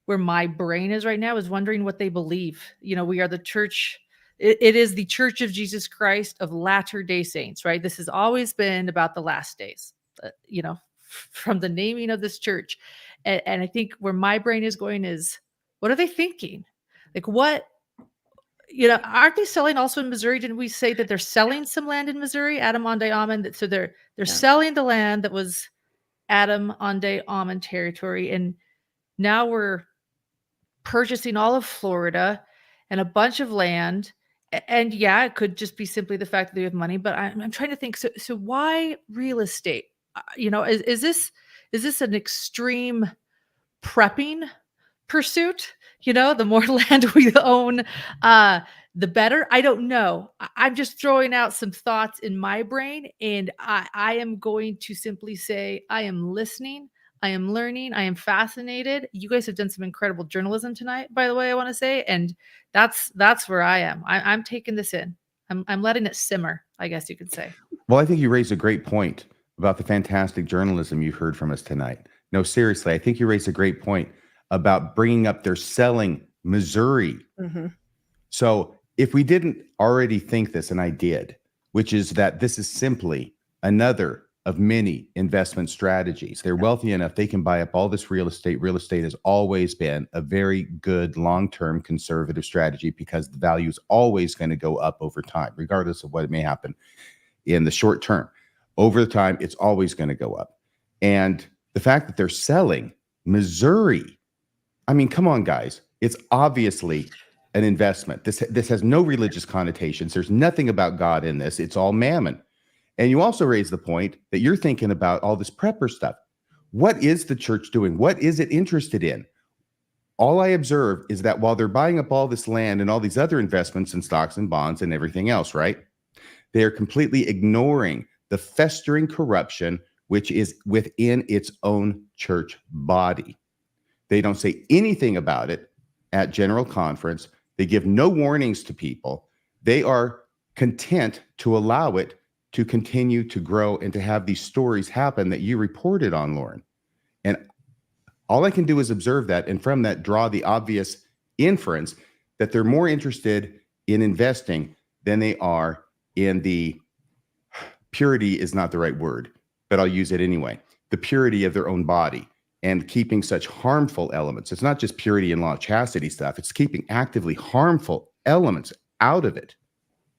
where my brain is right now is wondering what they believe. We are the church. It is the Church of Jesus Christ of Latter-day Saints, right? This has always been about the last days, from the naming of this church. And I think where my brain is going is, what are they thinking? Aren't they selling also in Missouri? Didn't we say that they're selling some land in Missouri, Adam Onday Ammon? So they're selling the land that was Adam Onday Ammon territory. And now we're purchasing all of Florida and a bunch of land. And yeah, it could just be simply the fact that they have money, but I'm trying to think. So why real estate? Is this an extreme prepping pursuit? The more land we own, the better. I don't know. I'm just throwing out some thoughts in my brain, and I am going to simply say I am listening. I am learning. I am fascinated. You guys have done some incredible journalism tonight, by the way, I want to say, and that's where I am. I'm taking this in. I'm letting it simmer, I guess you could say. Well, I think you raised a great point about the fantastic journalism you've heard from us tonight. No, seriously, I think you raised a great point about bringing up they're selling Missouri. Mm-hmm. So if we didn't already think this, and I did, which is that this is simply another of many investment strategies. They're wealthy enough, they can buy up all this real estate. Real estate has always been a very good long-term conservative strategy because the value is always going to go up over time, regardless of what may happen in the short term. Over the time, it's always going to go up. And the fact that they're selling Missouri, I mean, come on, guys. It's obviously an investment. This has no religious connotations. There's nothing about God in this. It's all mammon. And you also raise the point that you're thinking about all this prepper stuff. What is the church doing? What is it interested in? All I observe is that while they're buying up all this land and all these other investments in stocks and bonds and everything else, right? They are completely ignoring the festering corruption which is within its own church body. They don't say anything about it at General Conference. They give no warnings to people. They are content to allow it to continue to grow and to have these stories happen that you reported on, Lauren. And all I can do is observe that, and from that draw the obvious inference that they're more interested in investing than they are in the purity is not the right word, but I'll use it anyway. The purity of their own body and keeping such harmful elements. It's not just purity and law of chastity stuff. It's keeping actively harmful elements out of it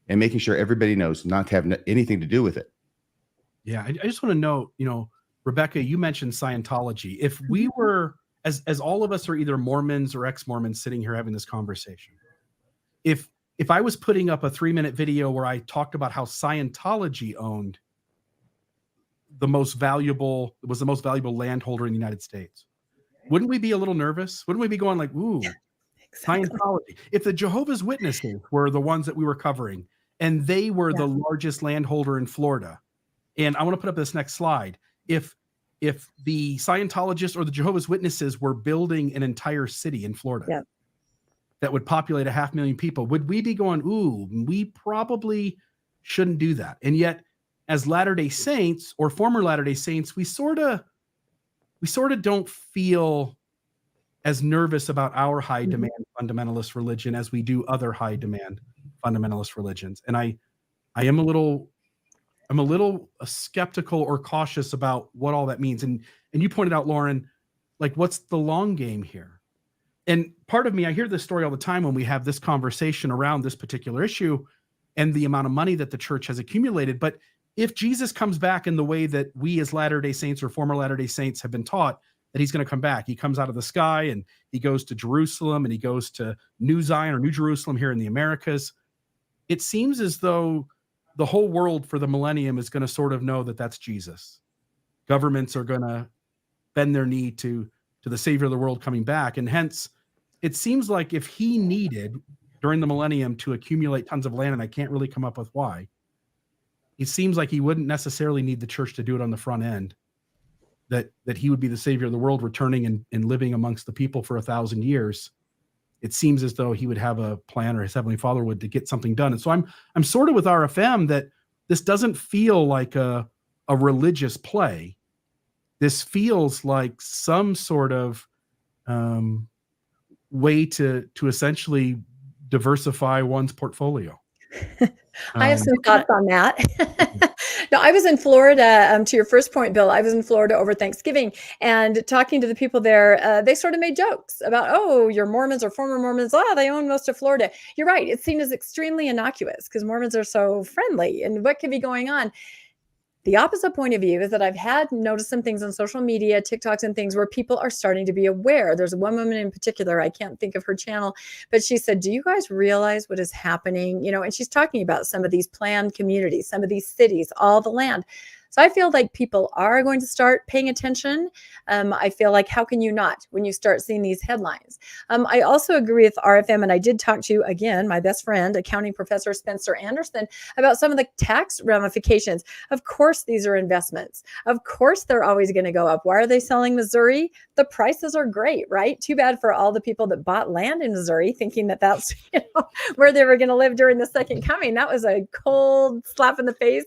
and making sure everybody knows not to have anything to do with it. Yeah, I just want to know, Rebecca, you mentioned Scientology. If we were, as all of us are either Mormons or ex-Mormons sitting here having this conversation, if I was putting up a 3-minute video where I talked about how Scientology owned the most valuable landholder in the United States, wouldn't we be a little nervous? Wouldn't we be going like, ooh, exactly. Scientology? If the Jehovah's Witnesses were the ones that we were covering and they were the largest landholder in Florida, and I want to put up this next slide. If the Scientologists or the Jehovah's Witnesses were building an entire city in Florida that would populate 500,000 people, would we be going, ooh, we probably shouldn't do that? And yet, as Latter-day Saints or former Latter-day Saints, we sort of don't feel as nervous about our high demand fundamentalist religion as we do other high demand fundamentalist religions. And I am a little skeptical or cautious about what all that means. And you pointed out, Lauren, like, what's the long game here? And part of me, I hear this story all the time when we have this conversation around this particular issue and the amount of money that the church has accumulated. But if Jesus comes back in the way that we as Latter-day Saints or former Latter-day Saints have been taught that he's going to come back, he comes out of the sky and he goes to Jerusalem and he goes to New Zion or New Jerusalem here in the Americas. It seems as though the whole world for the millennium is going to sort of know that that's Jesus. Governments are going to bend their knee to the Savior of the world coming back. And hence, it seems like if he needed during the millennium to accumulate tons of land, and I can't really come up with why, it seems like he wouldn't necessarily need the church to do it on the front end, that he would be the Savior of the world returning and living amongst the people for 1,000 years. It seems as though he would have a plan, or his Heavenly Father would, to get something done. And so I'm sort of with RFM that this doesn't feel like a religious play. This feels like some sort of way to essentially diversify one's portfolio. I have some thoughts on that. No, I was in Florida, to your first point, Bill. I was in Florida over Thanksgiving, and talking to the people there, they sort of made jokes about, oh, you're Mormons or former Mormons. Oh, they own most of Florida. You're right. It's seen as extremely innocuous because Mormons are so friendly, and what could be going on? The opposite point of view is that I've had noticed some things on social media, TikToks and things where people are starting to be aware. There's one woman in particular, I can't think of her channel, but she said, do you guys realize what is happening? You know, and she's talking about some of these planned communities, some of these cities, all the land. So I feel like people are going to start paying attention. I feel like, how can you not when you start seeing these headlines? I also agree with RFM, and I did talk to, again, my best friend, accounting professor Spencer Anderson, about some of the tax ramifications. Of course, these are investments. Of course, they're always going to go up. Why are they selling Missouri? The prices are great, right? Too bad for all the people that bought land in Missouri thinking that that's where they were going to live during the second coming. That was a cold slap in the face,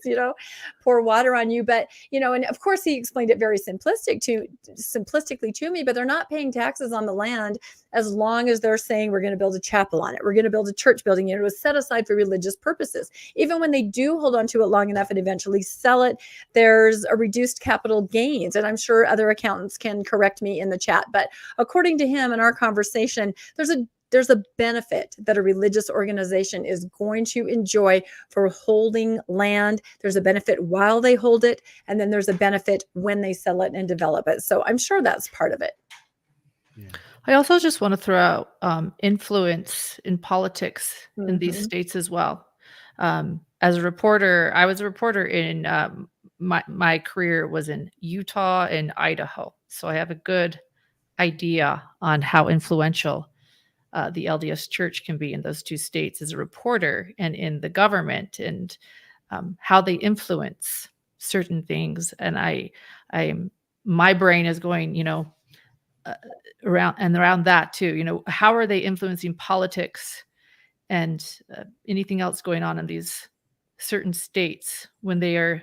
pour water on you. But, and of course he explained it very simplistically to me, but they're not paying taxes on the land as long as they're saying we're going to build a chapel on it. We're going to build a church building. It was set aside for religious purposes. Even when they do hold on to it long enough and eventually sell it, there's a reduced capital gains. And I'm sure other accountants can correct me in the chat. But according to him in our conversation, there's a benefit that a religious organization is going to enjoy for holding land. There's a benefit while they hold it, and then there's a benefit when they sell it and develop it. So I'm sure that's part of it. Yeah. I also just want to throw out influence in politics in these states as well. As a reporter, I was a reporter in my career was in Utah and Idaho. So I have a good idea on how influential the LDS Church can be in those two states as a reporter and in the government, and how they influence certain things. And my brain is going, around that too. How are they influencing politics and anything else going on in these certain states when they are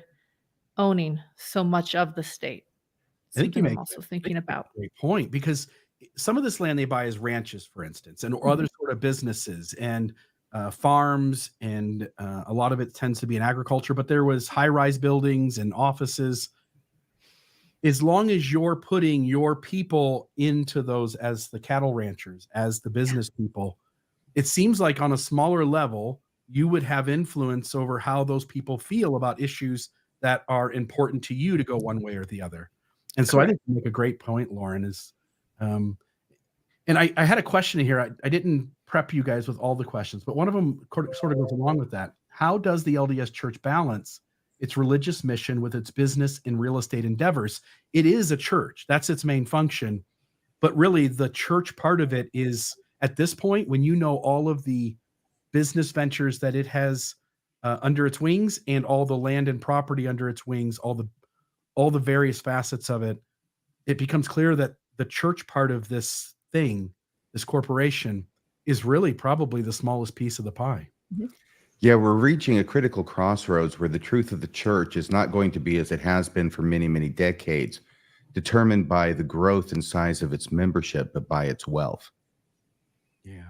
owning so much of the state? I think you I'm make also thinking about. a great point, because some of this land they buy is ranches, for instance, and or other sort of businesses and farms, and a lot of it tends to be in agriculture, but there was high-rise buildings and offices. As long as you're putting your people into those as the cattle ranchers, as the business people, it seems like on a smaller level, you would have influence over how those people feel about issues that are important to you to go one way or the other. And so I think you make a great point, Lauren, is and I had a question here. I didn't prep you guys with all the questions, but one of them sort of goes along with that. How does the LDS Church balance its religious mission with its business and real estate endeavors? It is a church. That's its main function. But really, the church part of it is, at this point, when you know all of the business ventures that it has under its wings and all the land and property under its wings, all the various facets of it, it becomes clear that the church part of this thing, this corporation, is really probably the smallest piece of the pie. Yeah, we're reaching a critical crossroads where the truth of the church is not going to be as it has been for many, many decades, determined by the growth and size of its membership, but by its wealth. Yeah.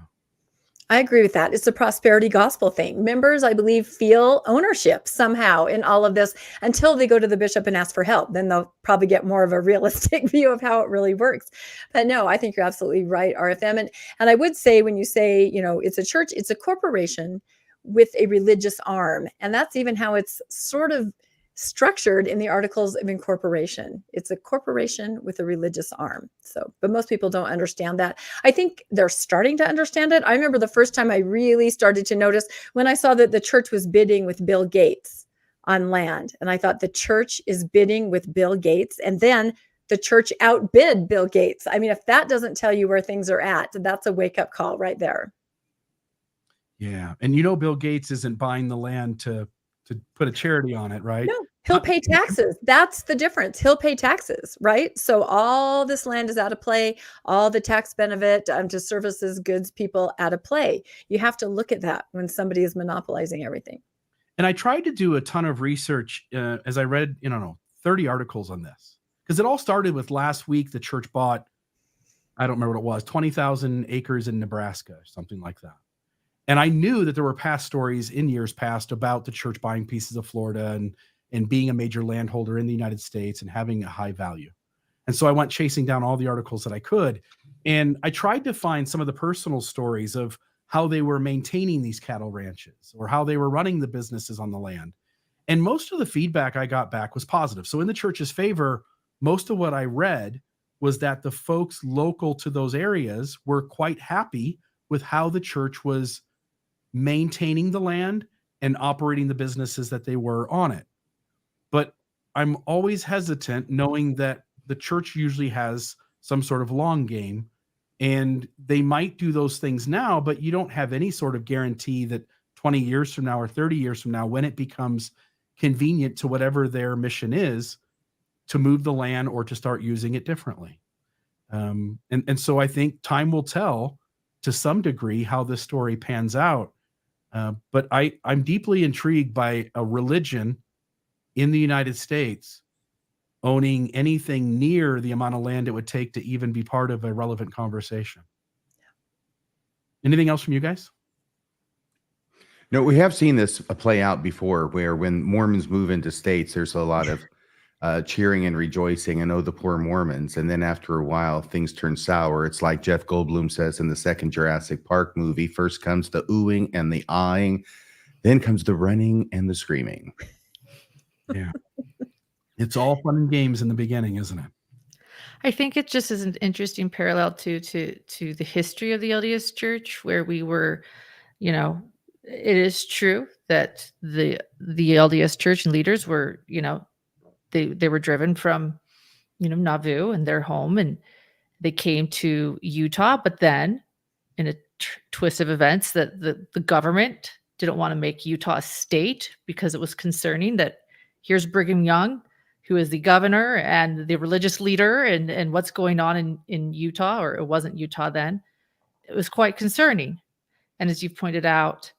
I agree with that. It's a prosperity gospel thing. Members, I believe, feel ownership somehow in all of this until they go to the bishop and ask for help. Then they'll probably get more of a realistic view of how it really works. But no, I think you're absolutely right, RFM. And I would say, when you say, it's a church, it's a corporation with a religious arm. And that's even how it's sort of structured in the Articles of Incorporation. It's a corporation with a religious arm. So, but most people don't understand that. I think they're starting to understand it. I remember the first time I really started to notice when I saw that the church was bidding with Bill Gates on land. And I thought, the church is bidding with Bill Gates. And then the church outbid Bill Gates. I mean, if that doesn't tell you where things are at, that's a wake-up call right there. Yeah. And Bill Gates isn't buying the land to put a charity on it, right? No, he'll pay taxes. That's the difference. He'll pay taxes, right? So all this land is out of play. All the tax benefit to services, goods, people out of play. You have to look at that when somebody is monopolizing everything. And I tried to do a ton of research as I read, 30 articles on this, because it all started with last week. The church bought, I don't remember what it was, 20,000 acres in Nebraska, something like that. And I knew that there were past stories in years past about the church buying pieces of Florida and being a major landholder in the United States and having a high value. And so I went chasing down all the articles that I could. And I tried to find some of the personal stories of how they were maintaining these cattle ranches or how they were running the businesses on the land. And most of the feedback I got back was positive. So in the church's favor, most of what I read was that the folks local to those areas were quite happy with how the church was maintaining the land and operating the businesses that they were on it. But I'm always hesitant knowing that the church usually has some sort of long game, and they might do those things now, but you don't have any sort of guarantee that 20 years from now or 30 years from now, when it becomes convenient to whatever their mission is, to move the land or to start using it differently. And so I think time will tell to some degree how this story pans out. But I'm deeply intrigued by a religion in the United States owning anything near the amount of land it would take to even be part of a relevant conversation. Anything else from you guys? No, we have seen this play out before, where when Mormons move into states, there's a lot of cheering and rejoicing, and oh, the poor Mormons. And then after a while, things turn sour. It's like Jeff Goldblum says in the second Jurassic Park movie, first comes the oohing and the eyeing, then comes the running and the screaming. Yeah. It's all fun and games in the beginning, isn't it? I think it just is an interesting parallel to the history of the LDS Church, where we were, it is true that the LDS Church and leaders were, they were driven from, Nauvoo and their home, and they came to Utah. But then, in a twist of events, that the government didn't want to make Utah a state because it was concerning that here's Brigham Young, who is the governor and the religious leader, and what's going on in Utah, or it wasn't Utah then. It was quite concerning. And as you pointed out,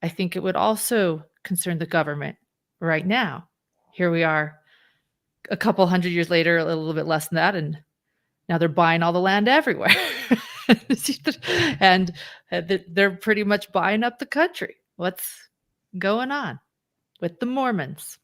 I think it would also concern the government right now. Here we are a couple hundred years later, a little bit less than that, and now they're buying all the land everywhere. And they're pretty much buying up the country. What's going on with the Mormons?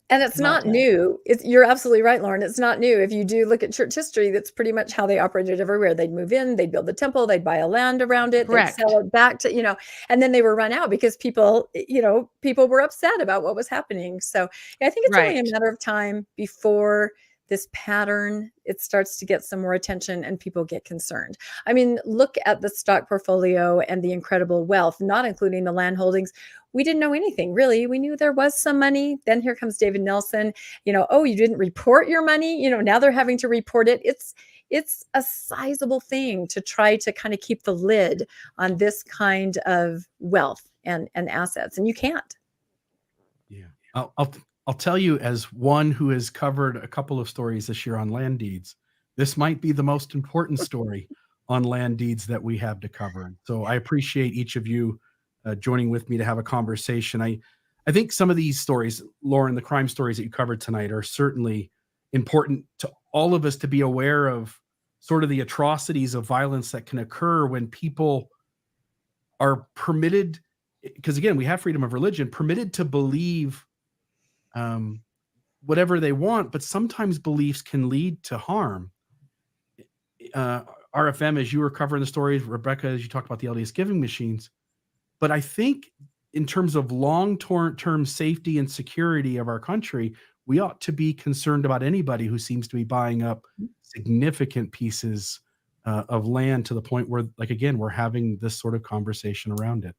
And it's not new. You're absolutely right, Lauren. It's not new. If you do look at church history, that's pretty much how they operated everywhere. They'd move in, they'd build the temple, they'd buy a land around it, Correct. They'd sell it back to, and then they were run out because people were upset about what was happening. So I think it's only a matter of time before this pattern, it starts to get some more attention and people get concerned. I mean, look at the stock portfolio and the incredible wealth, not including the land holdings. We didn't know anything, really. We knew there was some money. Then here comes David Nelson. Oh, you didn't report your money. Now they're having to report it. It's a sizable thing to try to kind of keep the lid on this kind of wealth and assets, and you can't. Yeah, I'll tell you, as one who has covered a couple of stories this year on land deeds, this might be the most important story on land deeds that we have to cover. So I appreciate each of you joining with me to have a conversation. I think some of these stories, Lauren, the crime stories that you covered tonight, are certainly important to all of us to be aware of, sort of the atrocities of violence that can occur when people are permitted, because again, we have freedom of religion, permitted to believe whatever they want, but sometimes beliefs can lead to harm. RFM, as you were covering the stories, Rebecca, as you talked about the LDS giving machines, but I think in terms of long-term safety and security of our country, we ought to be concerned about anybody who seems to be buying up significant pieces of land to the point where, like, again, we're having this sort of conversation around it.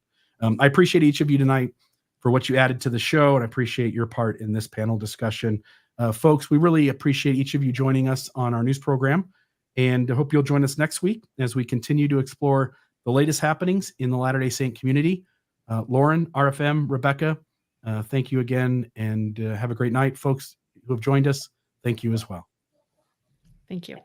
I appreciate each of you tonight for what you added to the show, and I appreciate your part in this panel discussion. Folks, we really appreciate each of you joining us on our news program, and I hope you'll join us next week as we continue to explore the latest happenings in the Latter-day Saint community. Lauren, RFM, Rebecca, thank you again, and have a great night. Folks who have joined us, thank you as well. Thank you.